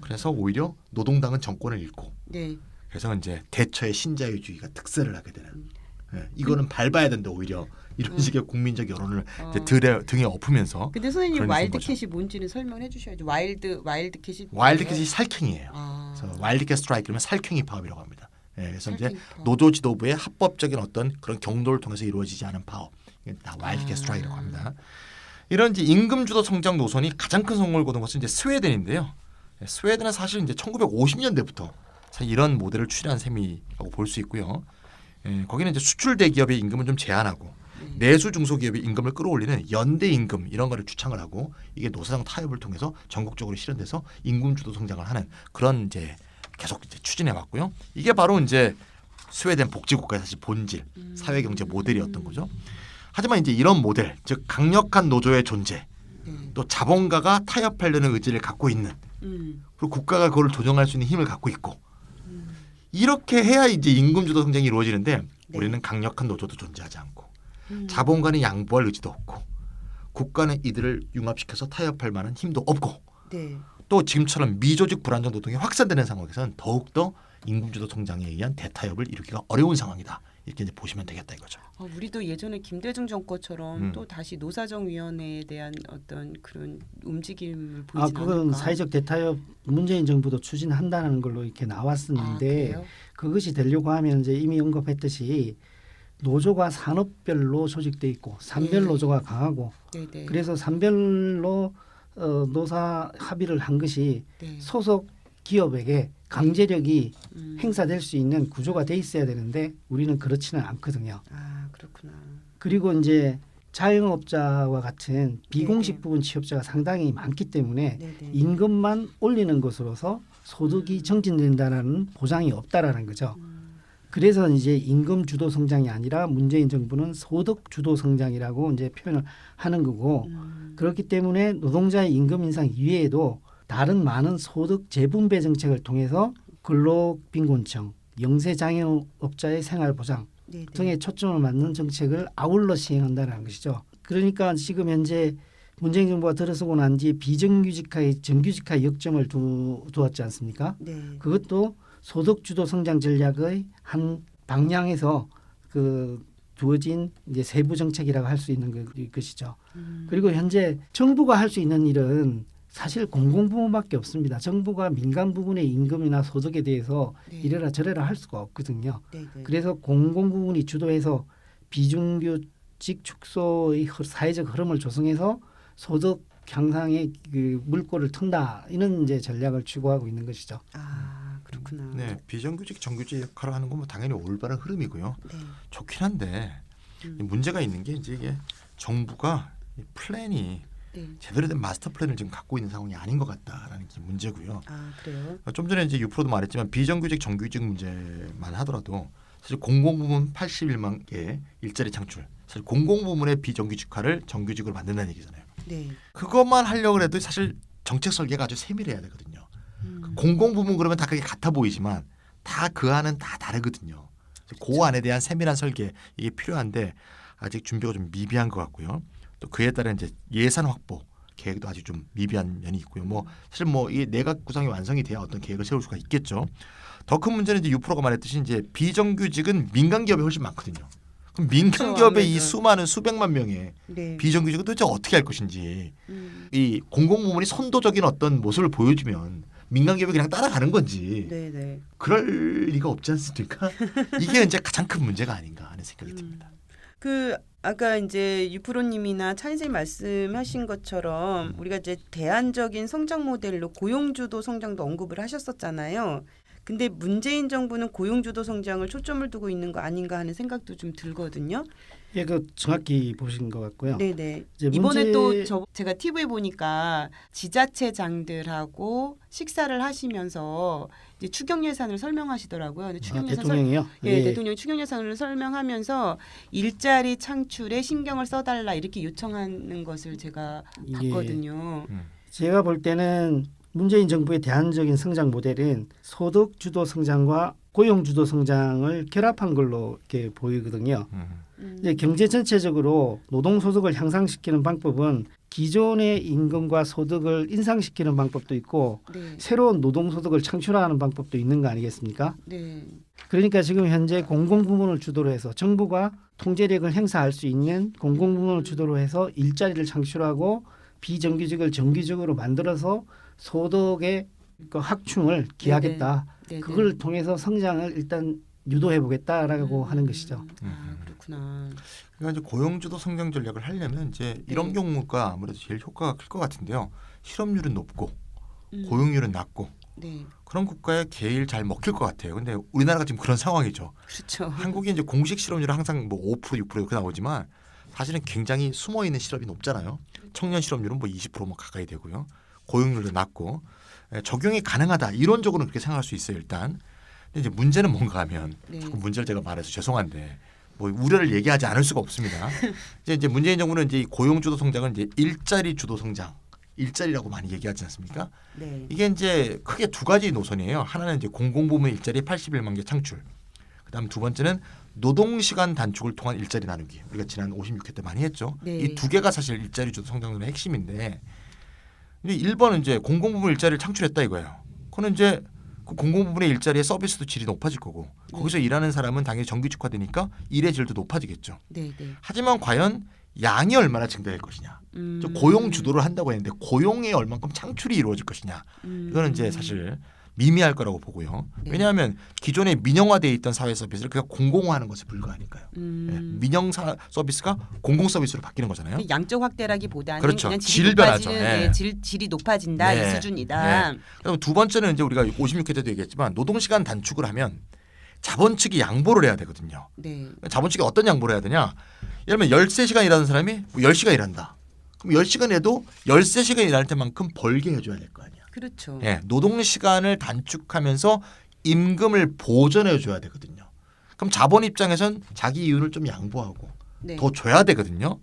그래서 오히려 노동당은 정권을 잃고 네. 그래서 이제 대처의 신자유주의가 득세를 하게 되는. 예, 이거는 밟아야 된다 오히려 이런 식의 국민적 여론을 이제 등에 엎으면서. 근데 선생님 그런 와일드 거죠. 캣이 뭔지는 설명해 주셔야죠. 와일드 캣이 와일드캣이 살쾡이에요. 아. 그래서 와일드캣 스트라이크면 살쾡이 파업이라고 합니다. 예, 그래서 이제 살쾡이 파업. 노조 지도부의 합법적인 어떤 그런 경로를 통해서 이루어지지 않은 파업, 이게 다 와일드캣 스트라이크라고 합니다. 이런 이제 임금 주도 성장 노선이 가장 큰 성공을 거둔 것은 이제 스웨덴인데요. 예, 스웨덴은 사실 이제 1950년대부터 사실 이런 모델을 추진한 셈이라고 볼 수 있고요. 예, 거기는 이제 수출 대기업의 임금은 좀 제한하고 내수 중소기업의 임금을 끌어올리는 연대 임금 이런 거를 주창을 하고 이게 노사정 타협을 통해서 전국적으로 실현돼서 임금 주도 성장을 하는 그런 이제 계속 이제 추진해 왔고요. 이게 바로 이제 스웨덴 복지국가의 사실 본질, 사회경제 모델이었던 거죠. 하지만 이제 이런 모델, 즉 강력한 노조의 존재, 또 자본가가 타협하려는 의지를 갖고 있는, 그리고 국가가 그걸 조정할 수 있는 힘을 갖고 있고, 이렇게 해야 이제 임금 주도 성장이 이루어지는데 우리는 강력한 노조도 존재하지 않고, 자본가는 양보할 의지도 없고, 국가는 이들을 융합시켜서 타협할 만한 힘도 없고, 네. 또 지금처럼 미조직 불안정 노동이 확산되는 상황에서는 더욱더 임금 주도 성장에 의한 대타협을 이루기가 어려운 상황이다. 이렇게 이제 보시면 되겠다 이거죠. 우리도 예전에 김대중 정권처럼 또 다시 노사정위원회에 대한 어떤 그런 움직임을 보이지 그건 않을까? 사회적 대타협 문재인 정부도 추진한다는 걸로 이렇게 나왔었는데 그래요? 그것이 되려고 하면 이제 이미 언급했듯이 노조가 산업별로 조직돼 있고 산별 네. 노조가 강하고 네네. 그래서 산별로 노사 합의를 한 것이 네. 소속 기업에게 강제력이 행사 행사될 수 있는 구조가 돼 있어야 되는데 우리는 그렇지는 않거든요. 아 그렇구나. 그리고 이제 자영업자와 같은 비공식 네네. 부분 취업자가 상당히 많기 때문에 네네. 임금만 올리는 것으로서 소득이 정진된다는 보장이 없다라는 거죠. 그래서 이제 임금 주도 성장이 아니라 문재인 정부는 소득 주도 성장이라고 이제 표현을 하는 거고 그렇기 때문에 노동자의 임금 인상 이외에도 다른 많은 소득 재분배 정책을 통해서 근로빈곤층, 영세장애업자의 생활보장 네네. 등에 초점을 맞는 정책을 아울러 시행한다는 것이죠. 그러니까 지금 현재 문재인 정부가 들어서고 난 뒤에 비정규직화의 정규직화 역점을 두었지 않습니까? 네. 그것도 소득 주도 성장 전략의 한 방향에서 그 주어진 이제 세부 정책이라고 할 수 있는 것이죠. 그리고 현재 정부가 할 수 있는 일은 사실 공공부문밖에 없습니다. 정부가 민간 부분의 임금이나 소득에 대해서 네. 이래라 저래라 할 수가 없거든요. 네네. 그래서 공공부문이 주도해서 비정규직 축소의 사회적 흐름을 조성해서 소득 향상의 그 물꼬를 튼다 이런 이제 전략을 추구하고 있는 것이죠. 아 그렇구나. 네, 비정규직 정규직 역할을 하는 건 뭐 당연히 올바른 흐름이고요. 네. 좋긴 한데 이 문제가 있는 게 이제 이게 정부가 이 플랜이 네. 제대로 된 마스터 플랜을 지금 갖고 있는 상황이 아닌 것 같다라는 게 문제고요. 아 그래요? 좀 전에 이제 유프로도 말했지만 비정규직 정규직 문제만 하더라도 사실 공공부문 81만 개 일자리 창출, 사실 공공부문의 비정규직화를 정규직으로 만든다는 얘기잖아요. 네. 그것만 하려고 해도 사실 정책 설계가 아주 세밀해야 되거든요. 공공부문 그러면 다 그게 같아 보이지만 다 그 안은 다 다르거든요. 그 안에 대한 세밀한 설계 이게 필요한데 아직 준비가 좀 미비한 것 같고요. 또 그에 따른 이제 예산 확보 계획도 아직 좀 미비한 면이 있고요. 뭐 사실 뭐 이 내각 구성이 완성이 돼야 어떤 계획을 세울 수가 있겠죠. 더 큰 문제는 이제 유프로가 말했듯이 이제 비정규직은 민간 기업이 훨씬 많거든요. 그럼 민간 그렇죠, 기업의 이 아무래도. 수많은 수백만 명의 네. 비정규직은 도대체 어떻게 할 것인지 이 공공부문이 선도적인 어떤 모습을 보여주면 민간 기업이 그냥 따라가는 건지 네네. 그럴 리가 없지 않습니까? 이게 이제 가장 큰 문제가 아닌가 하는 생각이 듭니다. 그 아까 이제 유프로님이나 차이님 말씀하신 것처럼 우리가 이제 대안적인 성장 모델로 고용주도 성장도 언급을 하셨었잖아요. 근데 문재인 정부는 고용주도 성장을 초점을 두고 있는 거 아닌가 하는 생각도 좀 들거든요. 예, 그 정확히 보신 것 같고요. 네네. 이제 이번에 또 제가 TV에 보니까 지자체장들하고 식사를 하시면서 이제 추경 예산을 설명하시더라고요. 근데 추경 예산 대통령이요? 대통령이 추경 예산을 설명하면서 일자리 창출에 신경을 써달라 이렇게 요청하는 것을 제가 예. 봤거든요. 제가 볼 때는 문재인 정부의 대안적인 성장 모델은 소득 주도 성장과 고용주도 성장을 결합한 걸로 이렇게 보이거든요. 이제 경제 전체적으로 노동소득을 향상시키는 방법은 기존의 임금과 소득을 인상시키는 방법도 있고 네. 새로운 노동소득을 창출하는 방법도 있는 거 아니겠습니까? 네. 그러니까 지금 현재 공공부문을 주도로 해서 정부가 통제력을 행사할 수 있는 공공부문을 주도로 해서 일자리를 창출하고 비정규직을 정규직으로 만들어서 소득의 그 확충을 기하겠다. 네네. 그걸 통해서 성장을 일단 유도해 보겠다라고 하는 것이죠. 아, 그렇구나. 그러니까 이제 고용주도 성장 전략을 하려면 이제 이런 네. 경우가 아무래도 제일 효과가 클 것 같은데요. 실업률은 높고 음. 고용률은 낮고 네. 그런 국가에 제일 잘 먹힐 것 같아요. 근데 우리나라가 지금 그런 상황이죠. 그렇죠. 한국이 이제 공식 실업률은 항상 뭐 5% 6% 이렇게 나오지만 사실은 굉장히 숨어 있는 실업이 높잖아요. 청년 실업률은 뭐 20% 뭐 가까이 되고요. 고용률도 낮고 적용이 가능하다. 이론적으로는 그렇게 생각할 수 있어요. 일단. 근데 이제 문제는 뭔가 하면 네. 자꾸 문제를 제가 말해서 죄송한데 뭐 우려를 얘기하지 않을 수가 없습니다. 이제 문재인 정부는 이제 이 고용주도 성장을 이제 일자리 주도 성장, 일자리라고 많이 얘기하지 않습니까? 네. 이게 이제 크게 두 가지 노선이에요. 하나는 이제 공공부문 일자리 81만 개 창출. 그다음 두 번째는 노동시간 단축을 통한 일자리 나누기. 우리가 지난 56회 때 많이 했죠. 네. 이 두 개가 사실 일자리 주도 성장론의 핵심인데 이제 1번은 이제 공공부문 일자리를 창출했다 이거예요. 그거는 이제 그 공공부문의 일자리의 서비스도 질이 높아질 거고 거기서 일하는 사람은 당연히 정규직화되니까 일의 질도 높아지겠죠. 네. 네. 하지만 과연 양이 얼마나 증대할 것이냐. 저 고용 주도를 한다고 했는데 고용에 얼만큼 창출이 이루어질 것이냐. 이거는 이제 사실 미미할 거라고 보고요. 네. 왜냐하면 기존에 민영화되어 있던 사회 서비스를 그냥 공공화하는 것에 불과하니까요. 예, 민영 서비스가 공공 서비스로 바뀌는 거잖아요. 그 양적 확대라기보다는 그렇죠. 그냥 질 변화죠. 높아지는, 네. 질이 높아진다 네. 이 수준이다. 네. 그럼 두 번째는 이제 우리가 56회 때도 얘기했지만 노동시간 단축을 하면 자본 측이 양보를 해야 되거든요. 네. 자본 측이 어떤 양보를 해야 되냐? 예를 들면 13시간 일하는 사람이 뭐 10시간 일한다. 그럼 10시간 해도 13시간 일할 때만큼 벌게 해줘야 될 거 아니야. 그렇죠. 예, 노동시간을 단축하면서 임금을 보전해 줘야 되거든요. 그럼 자본 입장에선 자기 이윤을 좀 양보하고 네. 더 줘야 되거든요.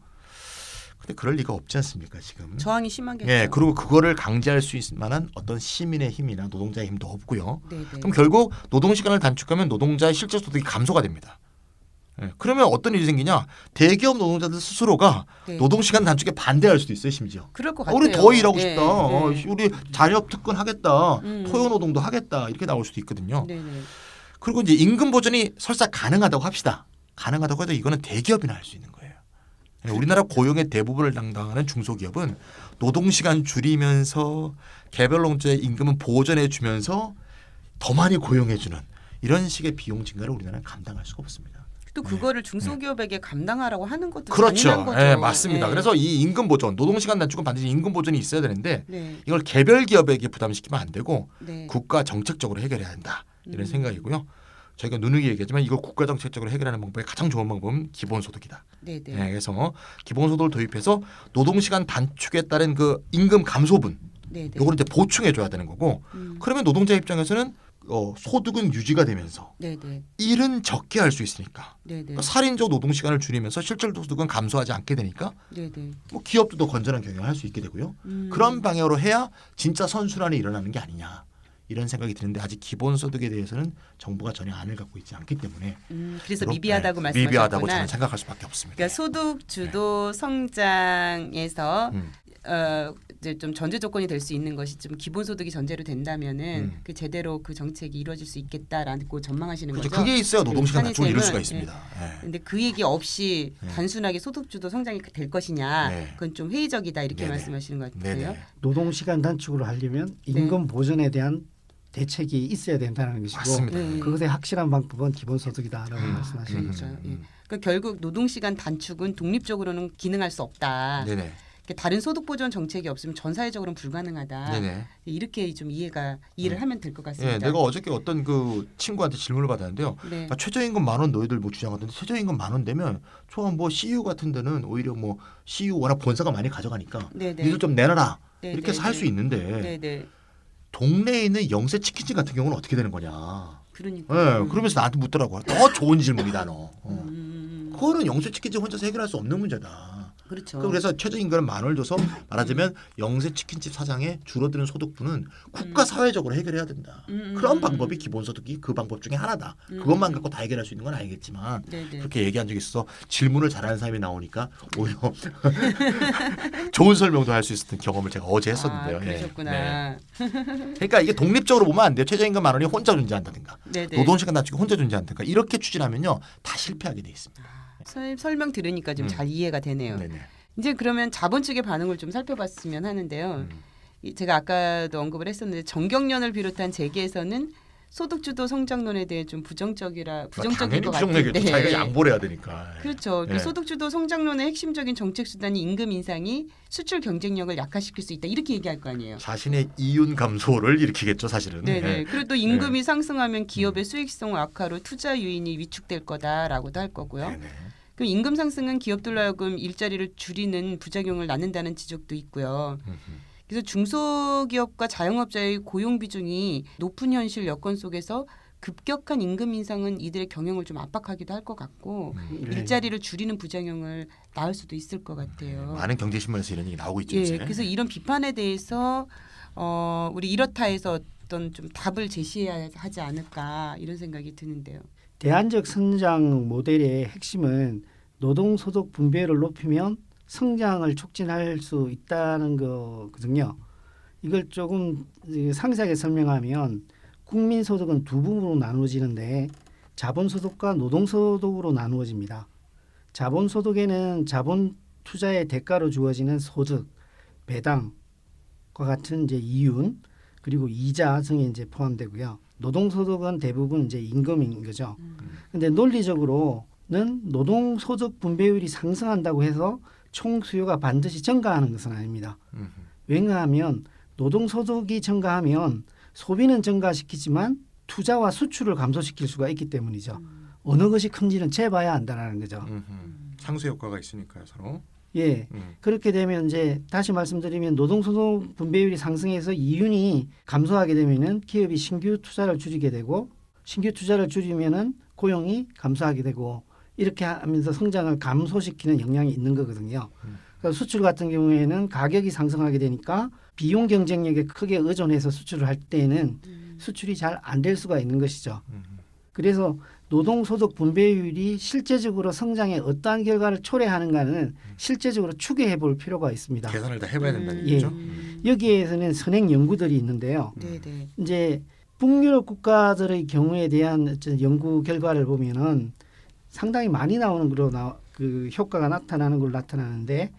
근데 그럴 리가 없지 않습니까 지금? 저항이 심하겠죠. 예, 그리고 그거를 강제할 수 있을 만한 어떤 시민의 힘이나 노동자의 힘도 없고요. 네. 네. 그럼 결국 노동시간을 단축하면 노동자의 실제 소득이 감소가 됩니다. 예, 그러면 어떤 일이 생기냐? 대기업 노동자들 스스로가 네. 노동시간 단축에 반대할 수도 있어요, 심지어. 그럴 것 같아요. 우리 더 일하고 네. 싶다. 네. 우리 자력 특권 하겠다. 토요 노동도 하겠다. 이렇게 나올 수도 있거든요. 네. 네. 그리고 이제 임금 보전이 설사 가능하다고 합시다. 가능하다고 해도 이거는 대기업이나 할 수 있는 거예요. 예, 우리나라 고용의 대부분을 담당하는 중소기업은 노동시간 줄이면서 개별 노동자의 임금은 보전해 주면서 더 많이 고용해 주는 이런 식의 비용 증가를 우리나라는 감당할 수가 없습니다. 또 그거를 중소기업에게 감당하라고 하는 것도 그렇죠. 잔인한 거죠. 예, 맞습니다. 네. 그래서 이 임금 보전, 노동시간 단축은 반드시 임금 보전이 있어야 되는데 네. 이걸 개별 기업에게 부담시키면 안 되고 네. 국가 정책적으로 해결해야 한다. 이런 생각이고요. 저희가 누누이 얘기했지만 이걸 국가 정책적으로 해결하는 방법의 가장 좋은 방법은 기본소득이다. 네. 네. 예, 그래서 기본소득을 도입해서 노동시간 단축에 따른 그 임금 감소분 네. 네. 요거를 이제 보충해 줘야 되는 거고 그러면 노동자 입장에서는 소득은 유지가 되면서 네. 네. 일은 적게 할 수 있으니까 네. 네. 그러니까 살인적 노동 시간을 줄이면서 실질 소득은 감소하지 않게 되니까 네. 네. 뭐 기업도 더 건전한 경영을 할 수 있게 되고요. 그런 방향으로 해야 진짜 선순환이 일어나는 게 아니냐 이런 생각이 드는데 아직 기본소득에 대해서는 정부가 전혀 안을 갖고 있지 않기 때문에 그래서 그렇게 미비하다고 말씀하셨구나. 미비하다고 저는 생각할 수밖에 없습니다. 그러니까 소득 주도 성장에서 이제 좀 전제 조건이 될 수 있는 것이 좀 기본소득이 전제로 된다면은 그 제대로 그 정책이 이루어질 수 있겠다라고 전망하시는 그렇죠. 거죠. 그게 있어야 노동시간 단축을 이룰 수가 한의sem은, 있습니다. 예. 근데 그 얘기 없이 네. 단순하게 소득주도 성장이 될 것이냐 네. 그건 좀 회의적이다 이렇게 네네. 말씀하시는 것 같아요. 네네. 노동시간 단축으로 하려면 임금 보전에 대한 대책이 있어야 된다는 것이고 맞습니다. 네. 그것의 확실한 방법은 기본소득이다라고 말씀하시는 그렇죠. 거죠. 예. 그러니까 결국 노동시간 단축은 독립적으로는 기능할 수 없다. 네네. 다른 소득 보전 정책이 없으면 전 사회적으로는 불가능하다. 네네. 이렇게 좀 이해를 하면 될 것 같습니다. 예, 내가 어저께 어떤 그 친구한테 질문을 받았는데요. 네. 아, 최저임금 10,000원 너희들 뭐 주장하던데 최저임금 10,000원 되면 좋아 뭐 CU 같은 데는 오히려 뭐 CU 워낙 본사가 많이 가져가니까 네네. 니들 좀 내놔라 네, 이렇게 해서 네, 할 네. 수 있는데 네네. 동네에 있는 영세 치킨집 같은 경우는 어떻게 되는 거냐. 그러니까. 예, 그러면서 나한테 묻더라고. 더 좋은 질문이다 너. 그거는 영세 치킨집 혼자서 해결할 수 없는 문제다. 그렇죠. 그래서 최저임금은 10,000원을 줘서 말하자면 영세 치킨집 사장의 줄어드는 소득분은 국가 사회적으로 해결해야 된다. 그런 방법이 기본소득이 그 방법 중에 하나다. 그것만 갖고 다 해결할 수 있는 건 아니겠지만 네네. 그렇게 얘기한 적이 있어. 질문을 잘하는 사람이 나오니까 오히려 좋은 설명도 할 수 있었던 경험을 제가 어제 했었는데요. 아, 그러셨구나. 그러니까 이게 독립적으로 보면 안 돼요. 최저임금 10,000원이 혼자 존재한다든가 네네. 노동시간 낮추기 혼자 존재한다든가 이렇게 추진하면요 다 실패하게 돼 있습니다. 설명 들으니까 좀 잘 이해가 되네요. 네네. 이제 그러면 자본 측의 반응을 좀 살펴봤으면 하는데요. 제가 아까도 언급을 했었는데 정경련을 비롯한 재계에서는 소득주도 성장론에 대해 좀 부정적일 당연히 것 부정적이죠. 같은데. 자기가 양보를 해야 되니까. 그렇죠. 네. 소득주도 성장론의 핵심적인 정책 수단이 임금 인상이 수출 경쟁력을 약화시킬 수 있다. 이렇게 얘기할 거 아니에요. 자신의 이윤 감소를 일으키겠죠, 사실은. 네네. 네. 그리고 또 임금이 상승하면 기업의 수익성 악화로 투자 유인이 위축될 거다라고도 할 거고요. 네네. 그럼 임금 상승은 기업들로 하여금 일자리를 줄이는 부작용을 낳는다는 지적도 있고요. 그래서 중소기업과 자영업자의 고용 비중이 높은 현실 여건 속에서 급격한 임금 인상은 이들의 경영을 좀 압박하기도 할 것 같고 일자리를 줄이는 부작용을 낳을 수도 있을 것 같아요. 많은 경제신문에서 이런 얘기 나오고 있죠. 예, 요새. 그래서 이런 비판에 대해서 우리 이렇다에서 어떤 좀 답을 제시해야 하지 않을까 이런 생각이 드는데요. 대안적 성장 모델의 핵심은 노동소득 분배율을 높이면 성장을 촉진할 수 있다는 거거든요. 이걸 조금 상세하게 설명하면 국민소득은 두 부분으로 나누어지는데 자본소득과 노동소득으로 나누어집니다. 자본소득에는 자본 투자의 대가로 주어지는 소득, 배당과 같은 이제 이윤 그리고 이자 등이 이제 포함되고요. 노동소득은 대부분 이제 임금인 거죠. 근데 논리적으로는 노동소득 분배율이 상승한다고 해서 총 수요가 반드시 증가하는 것은 아닙니다. 왜냐하면 노동소득이 증가하면 소비는 증가시키지만 투자와 수출을 감소시킬 수가 있기 때문이죠. 어느 것이 큰지는 재봐야 안다라는 거죠. 상쇄 효과가 있으니까요, 서로. 예, 그렇게 되면 이제 다시 말씀드리면 노동소득 분배율이 상승해서 이윤이 감소하게 되면은 기업이 신규 투자를 줄이게 되고 신규 투자를 줄이면은 고용이 감소하게 되고 이렇게 하면서 성장을 감소시키는 영향이 있는 거거든요. 그러니까 수출 같은 경우에는 가격이 상승하게 되니까 비용 경쟁력에 크게 의존해서 수출을 할 때에는 수출이 잘 안 될 수가 있는 것이죠. 그래서 노동소득 분배율이 실제적으로 성장에 어떠한 결과를 초래하는가는 실제적으로 추계해 볼 필요가 있습니다. 계산을 다 해봐야 된다는 예. 얘기죠. 여기에서는 선행 연구들이 있는데요. 네네. 이제 북유럽 국가들의 경우에 대한 어떤 연구 결과를 보면은 상당히 많이 나오는 그 효과가 나타나는 걸로 나타나는데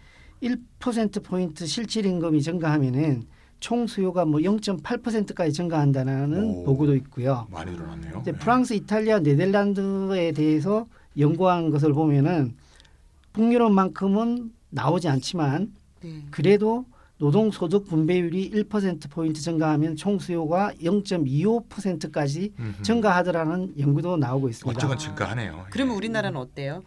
1% 포인트 실질 임금이 증가하면은 총 수요가 뭐 0.8%까지 증가한다는 보고도 있고요. 많이 늘어났네요. 이제 프랑스, 이탈리아, 네덜란드에 대해서 연구한 것을 보면은 북유럽만큼은 나오지 않지만 네. 그래도 노동소득 분배율이 1% 포인트 증가하면 총 수요가 0.25%까지 증가하더라는 연구도 나오고 있습니다. 어쩌건 증가하네요. 그러면 우리나라는 어때요?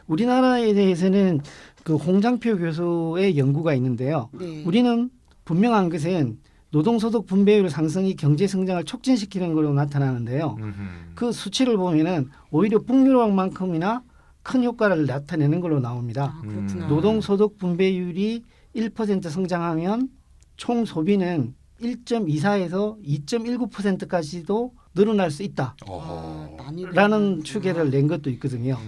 우리나라에 대해서는 그 홍장표 교수의 연구가 있는데요. 네. 우리는 분명한 것은 노동소득 분배율 상승이 경제 성장을 촉진시키는 것으로 나타나는데요. 그 수치를 보면은 오히려 북유럽만큼이나 큰 효과를 나타내는 걸로 나옵니다. 아, 그렇구나. 노동소득 분배율이 1% 성장하면 총 소비는 1.24에서 2.19%까지도 늘어날 수 있다라는 많이 늘어나는구나. 추계를 낸 것도 있거든요.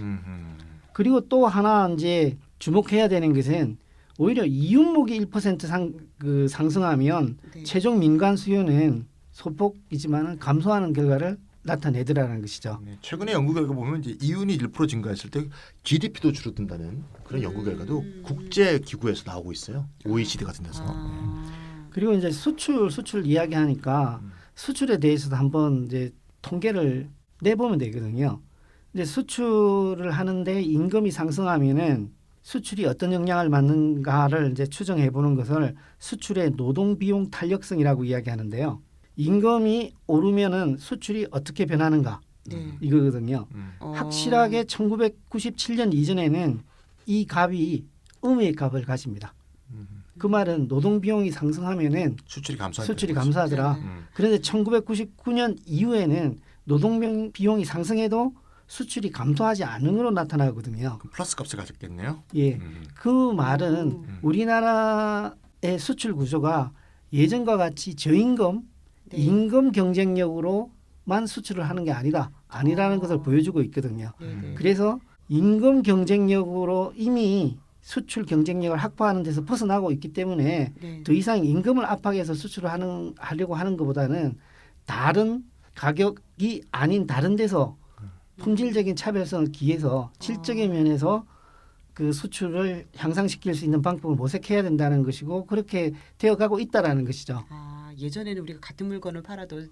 그리고 또 하나 이제 주목해야 되는 것은 오히려 이윤목이 1% 상승하면 네. 최종 민간 수요는 소폭이지만 감소하는 결과를 나타내더라는 것이죠. 네, 최근에 연구 결과 보면 이제 이윤이 1% 증가했을 때 GDP도 줄어든다는 그런 연구 결과도 국제 기구에서 나오고 있어요. OECD 같은 데서. 그리고 이제 수출 이야기하니까 수출에 대해서도 한번 이제 통계를 내보면 되거든요. 이제 수출을 하는데 임금이 상승하면은 수출이 어떤 영향을 받는가를 이제 추정해 보는 것을 수출의 노동 비용 탄력성이라고 이야기하는데요. 임금이 오르면은 수출이 어떻게 변하는가 네. 이거거든요. 확실하게 1997년 이전에는 이 값이 의미의 값을 가집니다. 그 말은 노동 비용이 상승하면은 수출이 감소하더라. 그런데 1999년 이후에는 노동 비용이 상승해도 수출이 감소하지 않은 으로 나타나거든요. 그럼 플러스 값을 가졌겠네요. 예, 그 말은 우리나라의 수출 구조가 예전과 같이 저임금, 네. 임금 경쟁력으로만 수출을 하는 게 아니라는 것을 보여주고 있거든요. 네네. 그래서 임금 경쟁력으로 이미 수출 경쟁력을 확보하는 데서 벗어나고 있기 때문에 네. 더 이상 임금을 압박해서 수출을 하려고 하는 것보다는 다른 가격이 아닌 다른 데서 품질적인 차별성을 기해서 질적인 면에서 그 수출을 향상시킬 수 있는 방법을 모색해야 된다는 것이고 그렇게 되어가고 있다라는 것이죠. 아, 예전에는 우리가 같은 물건을 팔아도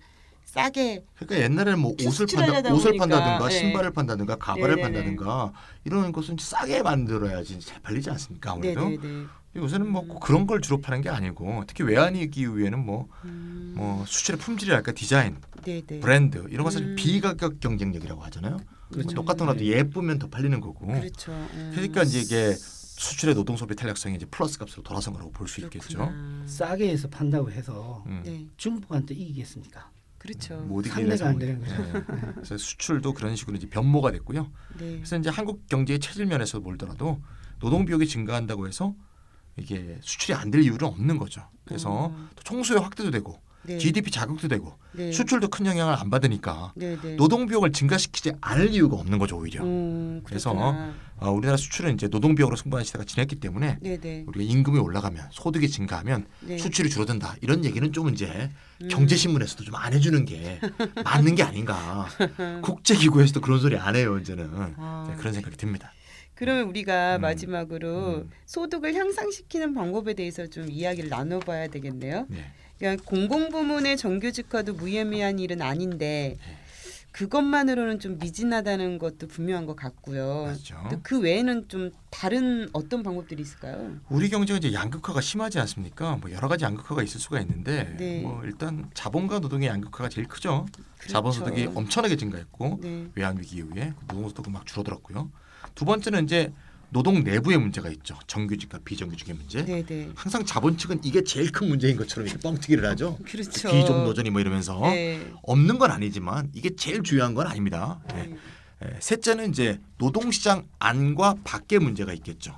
싸게 그러니까 옛날에는 뭐 수출하려다 옷을 보니까, 판다든가 네. 신발을 판다든가 가발을 네네네. 판다든가 이런 것은 싸게 만들어야지 잘 팔리지 않습니까? 아무래도 네네네. 요새는 뭐 꼭 그런 걸 주로 파는 게 아니고 특히 외환위기 이후에는 뭐 수출의 품질이랄까 디자인, 네네. 브랜드 이런 것을 비가격 경쟁력이라고 하잖아요. 그렇죠. 뭐 똑같은 거라도 예쁘면 더 팔리는 거고. 그렇죠. 그러니까 이제 이게 수출의 노동 소비 탄력성이 이제 플러스 값으로 돌아선 거라고 볼 수 있겠죠. 그렇구나. 싸게 해서 판다고 해서 네, 중국한테 이기겠습니까? 그렇죠. 못 이기는 상대가 안 상황이- 되는 거죠. 네. 그래서 수출도 그런 식으로 이제 변모가 됐고요. 네. 그래서 이제 한국 경제의 체질 면에서 몰더라도 노동 비용이 증가한다고 해서 이게 수출이 안 될 이유는 없는 거죠. 그래서 또 총수요 확대도 되고 네. GDP 자극도 되고 네. 수출도 큰 영향을 안 받으니까 네네. 노동 비용을 증가시키지 않을 이유가 없는 거죠 오히려. 그래서 그렇구나. 우리나라 수출은 이제 노동 비용으로 승부하는 시대가 지났기 때문에 네네. 우리가 임금이 올라가면 소득이 증가하면 네. 수출이 줄어든다 이런 얘기는 좀 이제 경제신문에서도 좀 안 해주는 게 맞는 게 아닌가. 국제기구에서도 그런 소리 안 해요 이제는. 아. 네, 그런 생각이 듭니다. 그러면 우리가 음. 마지막으로 소득을 향상시키는 방법에 대해서 좀 이야기를 나눠봐야 되겠네요. 네. 그러니까 공공부문의 정규직화도 무의미한 일은 아닌데 그것만으로는 좀 미진하다는 것도 분명한 것 같고요. 맞죠. 또 그 외에는 좀 다른 어떤 방법들이 있을까요? 우리 경제가 이제 양극화가 심하지 않습니까? 뭐 여러 가지 양극화가 있을 수가 있는데 네. 뭐 일단 자본과 노동의 양극화가 제일 크죠. 그렇죠. 자본 소득이 엄청나게 증가했고 네. 외환 위기 이후에 노동 소득은 막 줄어들었고요. 두 번째는 이제 노동 내부의 문제가 있죠. 정규직과 비정규직의 문제. 네네. 항상 자본 측은 이게 제일 큰 문제인 것처럼 이렇게 뻥튀기를 하죠. 그렇죠. 비종 노전이 뭐 이러면서 네. 없는 건 아니지만 이게 제일 중요한 건 아닙니다. 네. 셋째는 이제 노동시장 안과 밖의 문제가 있겠죠.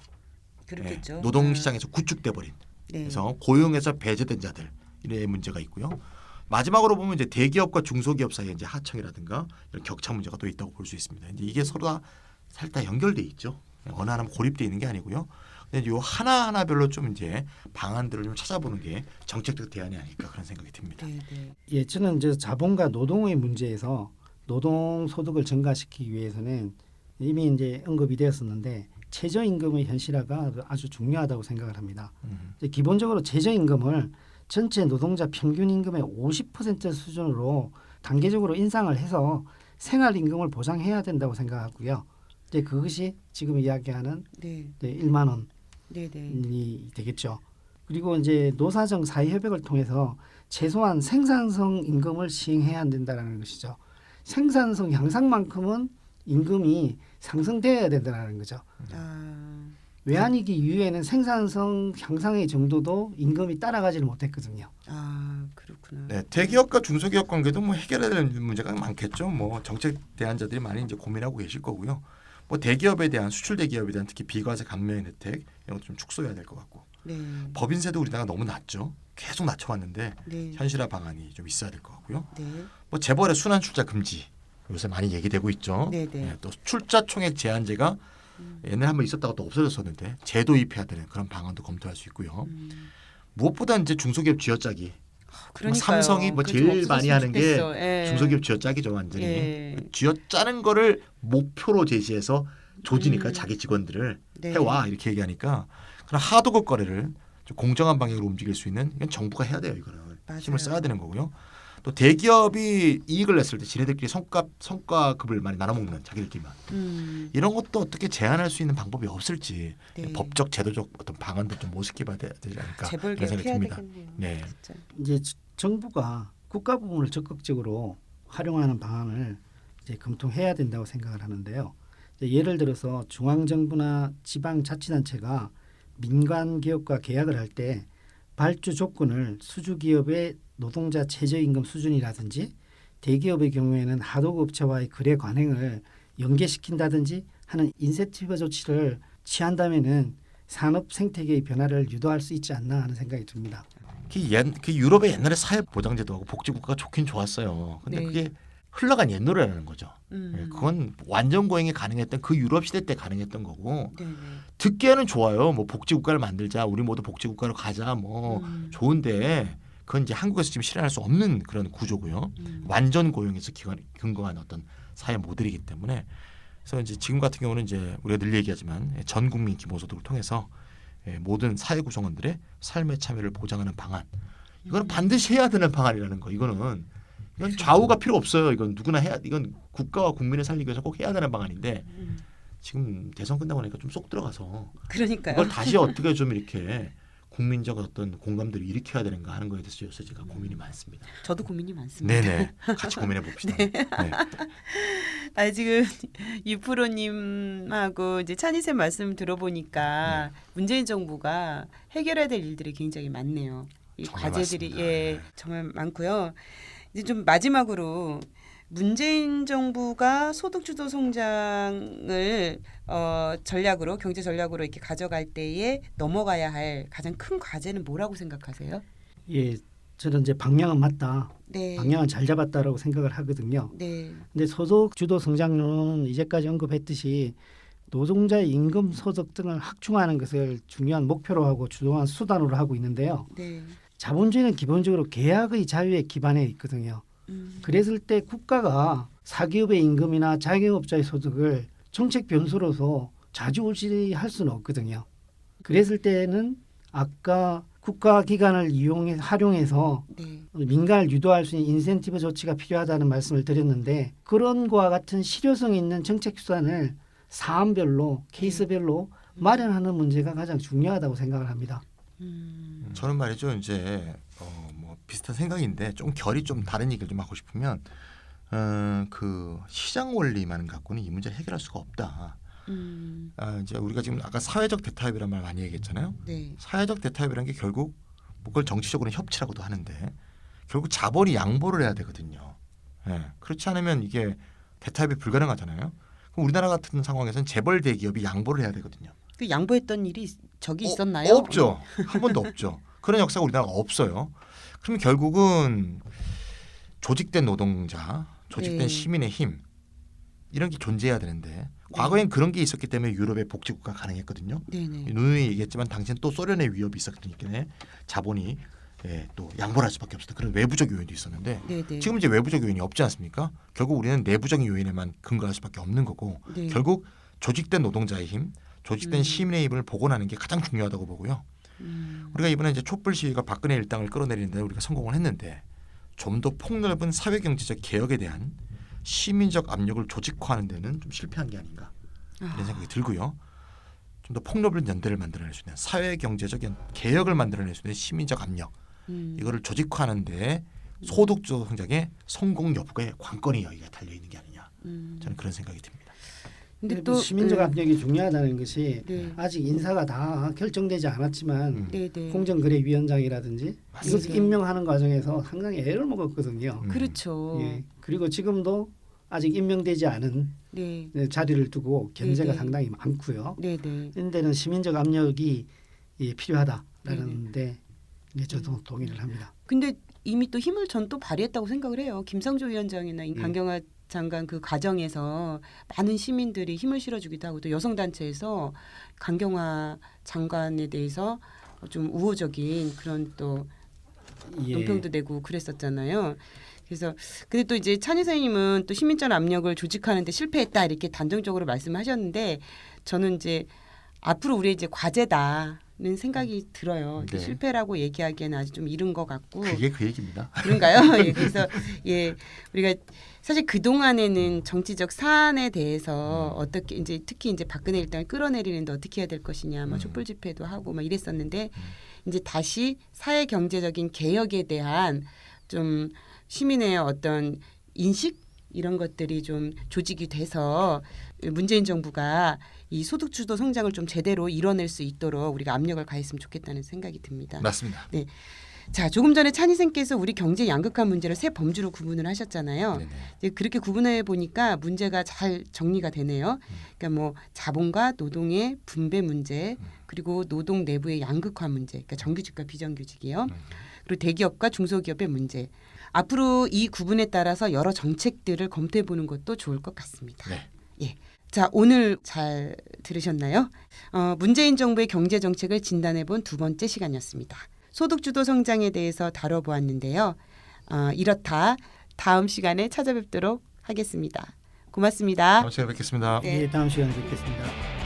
그렇겠죠. 네. 노동시장에서 구축돼 버린 네. 그래서 고용에서 배제된 자들의 문제가 있고요. 마지막으로 보면 이제 대기업과 중소기업 사이에 이제 하청이라든가 이런 격차 문제가 또 있다고 볼 수 있습니다. 근데 이게 서로 다 살짝 연결돼 있죠. 어느 하나만 고립돼 있는 게 아니고요. 근데 요 하나 하나별로 좀 이제 방안들을 좀 찾아보는 게 정책적 대안이 아닐까 그런 생각이 듭니다. 네네. 예, 저는 이제 자본과 노동의 문제에서 노동 소득을 증가시키기 위해서는 이미 이제 언급이 되었었는데 최저임금의 현실화가 아주 중요하다고 생각을 합니다. 이제 기본적으로 최저임금을 전체 노동자 평균 임금의 50% 수준으로 단계적으로 인상을 해서 생활임금을 보장해야 된다고 생각하고요. 이제 그것이 지금 이야기하는 네. 이제 1만 원이 네네. 되겠죠. 그리고 이제 노사정 사회협약을 통해서 최소한 생산성 임금을 시행해야 된다는 것이죠. 생산성 향상만큼은 임금이 상승되어야 된다는 거죠. 아, 외환위기 이후에는 생산성 향상의 정도도 임금이 따라가지를 못했거든요. 아 그렇구나. 네, 대기업과 중소기업 관계도 뭐 해결해야 될 문제가 많겠죠. 뭐 정책 대안자들이 많이 이제 고민하고 계실 거고요. 뭐 대기업에 대한 수출 대기업에 대한 특히 비과세 감면 혜택 이런 것도 좀 축소해야 될 것 같고 네. 법인세도 우리나라가 너무 낮죠. 계속 낮춰왔는데 네. 현실화 방안이 좀 있어야 될 것 같고요. 네. 뭐 재벌의 순환 출자 금지 요새 많이 얘기되고 있죠. 네네. 네, 또 출자 총액 제한제가 옛날에 한번 있었다가 또 없어졌었는데 재도입해야 되는 그런 방안도 검토할 수 있고요. 무엇보다 이제 중소기업 쥐어짜기. 그러니까요. 삼성이 뭐 그게 제일 좀 많이 없었으면 하는 게 좋겠어. 예. 중소기업 쥐어짜기죠 완전히. 예. 쥐어짜는 거를 목표로 제시해서 조지니까 자기 직원들을 네. 해와 이렇게 얘기하니까 그런 하도급 거래를 좀 공정한 방향으로 움직일 수 있는 이건 정부가 해야 돼요. 이거는 맞아요. 힘을 써야 되는 거고요. 또 대기업이 이익을 냈을 때 지네들끼리 성과급을 많이 나눠 먹는 자기들끼리만 이런 것도 어떻게 제한할 수 있는 방법이 없을지 네. 법적 제도적 어떤 방안도 좀 모색해봐야 되지 않을까 재벌 그런 생각이 개혁해야 듭니다. 되겠네요. 네. 진짜. 이제 정부가 국가 부문을 적극적으로 활용하는 방안을 이제 검토해야 된다고 생각을 하는데요. 이제 예를 들어서 중앙정부나 지방자치단체가 민간 기업과 계약을 할 때 발주 조건을 수주기업의 노동자 최저임금 수준이라든지 대기업의 경우에는 하도급 업체와의 거래 관행을 연계시킨다든지 하는 인센티브 조치를 취한다면은 산업 생태계의 변화를 유도할 수 있지 않나 하는 생각이 듭니다. 그 유럽의 옛날에 사회보장제도하고 복지국가가 좋긴 좋았어요. 근데 네. 그게 흘러간 옛 노래라는 거죠. 그건 완전 고행이 가능했던 그 유럽 시대 때 가능했던 거고 네네. 듣기에는 좋아요. 뭐 복지국가를 만들자, 우리 모두 복지국가로 가자, 뭐 좋은데 그건 이제 한국에서 지금 실현할 수 없는 그런 구조고요. 완전 고용에서 근거한 어떤 사회 모델이기 때문에 그래서 이제 지금 같은 경우는 이제 우리가 늘 얘기하지만 전 국민 기본소득을 통해서 모든 사회 구성원들의 삶의 참여를 보장하는 방안. 이거는 반드시 해야 되는 방안이라는 거. 이건 좌우가 필요 없어요. 이건 누구나 해야. 이건 국가와 국민을 살리기 위해서 꼭 해야 되는 방안인데 지금 대선 끝나고 나니까 좀 쏙 들어가서 그러니까요. 이걸 다시 어떻게 좀 이렇게 국민적 어떤 공감대를 일으켜야 되는가 하는 거에 대해서 요새 제가 고민이 많습니다. 저도 고민이 많습니다. 네네. 같이 고민해 봅시다. 네. 지금 유프로님하고 이제 찬희쌤 말씀 들어보니까 문재인 정부가 해결해야 될 일들이 굉장히 많네요. 이 정말 과제들이 많습니다. 정말 많고요. 이제 좀 마지막으로 문재인 정부가 소득주도 성장을 전략으로 경제 전략으로 이렇게 가져갈 때에 넘어가야 할 가장 큰 과제는 뭐라고 생각하세요? 예, 저는 이제 방향은 맞다. 네. 방향은 잘 잡았다라고 생각을 하거든요. 네. 근데 소득 주도 성장론은 이제까지 언급했듯이 노동자의 임금 소득 등을 확충하는 것을 중요한 목표로 하고 주요한 수단으로 하고 있는데요. 네. 자본주의는 기본적으로 계약의 자유에 기반해 있거든요. 그랬을 때 국가가 사기업의 임금이나 자영업자의 소득을 정책 변수로서 좌지우지할 수는 없거든요. 그랬을 때는 아까 국가기관을 활용해서 네. 민간을 유도할 수 있는 인센티브 조치가 필요하다는 말씀을 드렸는데 그런 거와 같은 실효성 있는 정책 수단을 사안별로 케이스별로 마련하는 문제가 가장 중요하다고 생각을 합니다. 저는 말이죠. 이제 뭐 비슷한 생각인데 좀 결이 좀 다른 얘기를 좀 하고 싶으면 그 시장 원리만 갖고는 이 문제를 해결할 수가 없다. 이제 우리가 지금 아까 사회적 대타협이란 말 많이 얘기했잖아요. 네. 사회적 대타협이라는 게 결국 뭐 그걸 정치적으로는 협치라고도 하는데 결국 자본이 양보를 해야 되거든요. 그렇지 않으면 이게 대타협이 불가능하잖아요. 그럼 우리나라 같은 상황에서는 재벌 대기업이 양보를 해야 되거든요. 그 양보했던 일이 적이 있었나요? 없죠. 한 번도 없죠. 그런 역사가 우리나라가 없어요. 그러면 결국은 조직된 노동자, 조직된 네. 시민의 힘 이런 게 존재해야 되는데 과거엔 그런 게 있었기 때문에 유럽의 복지국가가 가능했거든요. 네네. 누누이 얘기했지만 당시엔 또 소련의 위협이 있었기 때문에 자본이 또 양보를 할 수밖에 없었던 그런 외부적 요인도 있었는데 네네. 지금 이제 외부적 요인이 없지 않습니까? 결국 우리는 내부적인 요인에만 근거할 수밖에 없는 거고 네. 결국 조직된 노동자의 힘, 조직된 시민의 힘을 복원하는 게 가장 중요하다고 보고요. 우리가 이번에 이제 촛불 시위가 박근혜 일당을 끌어내리는데 우리가 성공을 했는데 좀 더 폭넓은 사회 경제적 개혁에 대한 시민적 압력을 조직화하는 데는 좀 실패한 게 아닌가 이런 생각이 들고요. 좀 더 폭넓은 연대를 만들어낼 수 있는 사회 경제적 개혁을 만들어낼 수 있는 시민적 압력 이거를 조직화하는 데 소득주도 성장의 성공 여부의 관건이 여기가 달려 있는 게 아니냐 저는 그런 생각이 듭니다. 근데 또 시민적 압력이 중요하다는 것이 네. 아직 인사가 다 결정되지 않았지만 네네. 공정거래위원장이라든지 이것을 임명하는 과정에서 상당히 애를 먹었거든요. 그렇죠. 예. 그리고 지금도 아직 임명되지 않은 네. 자리를 두고 견제가 네네. 상당히 많고요. 네네. 이런 데는 시민적 압력이 필요하다라는데 저도 동의를 합니다. 근데 이미 또 힘을 전 또 발휘했다고 생각을 해요. 김상조 위원장이나 강경화 장관 그 과정에서 많은 시민들이 힘을 실어주기도 하고 또 여성단체에서 강경화 장관에 대해서 좀 우호적인 그런 또 논평도 내고 그랬었잖아요. 그래서 근데 또 이제 찬희 선생님은 또 시민적 압력을 조직하는데 실패했다 이렇게 단정적으로 말씀하셨는데 저는 이제 앞으로 우리의 이제 과제다는 생각이 들어요. 네. 실패라고 얘기하기에는 아직 좀 이른 것 같고. 그게 그 얘기입니다. 그런가요? 예, 그래서 우리가 사실 그 동안에는 정치적 사안에 대해서 어떻게 이제 특히 이제 박근혜 일당을 끌어내리는데 어떻게 해야 될 것이냐, 막 촛불 집회도 하고 막 이랬었는데 이제 다시 사회 경제적인 개혁에 대한 좀 시민의 어떤 인식 이런 것들이 좀 조직이 돼서 문재인 정부가 이 소득주도 성장을 좀 제대로 이뤄낼 수 있도록 우리가 압력을 가했으면 좋겠다는 생각이 듭니다. 맞습니다. 네. 자, 조금 전에 찬희생께서 우리 경제 양극화 문제를 세 범주로 구분을 하셨잖아요. 네네. 이제 그렇게 구분해 보니까 문제가 잘 정리가 되네요. 그러니까 뭐 자본과 노동의 분배 문제, 그리고 노동 내부의 양극화 문제, 그러니까 정규직과 비정규직이요. 그리고 대기업과 중소기업의 문제. 앞으로 이 구분에 따라서 여러 정책들을 검토해 보는 것도 좋을 것 같습니다. 네. 예. 자, 오늘 잘 들으셨나요? 문재인 정부의 경제 정책을 진단해 본 두 번째 시간이었습니다. 소득주도 성장에 대해서 다뤄보았는데요. 이렇다 다음 시간에 찾아뵙도록 하겠습니다. 고맙습니다. 다음 시간에 뵙겠습니다. 네. 다음 시간에 뵙겠습니다.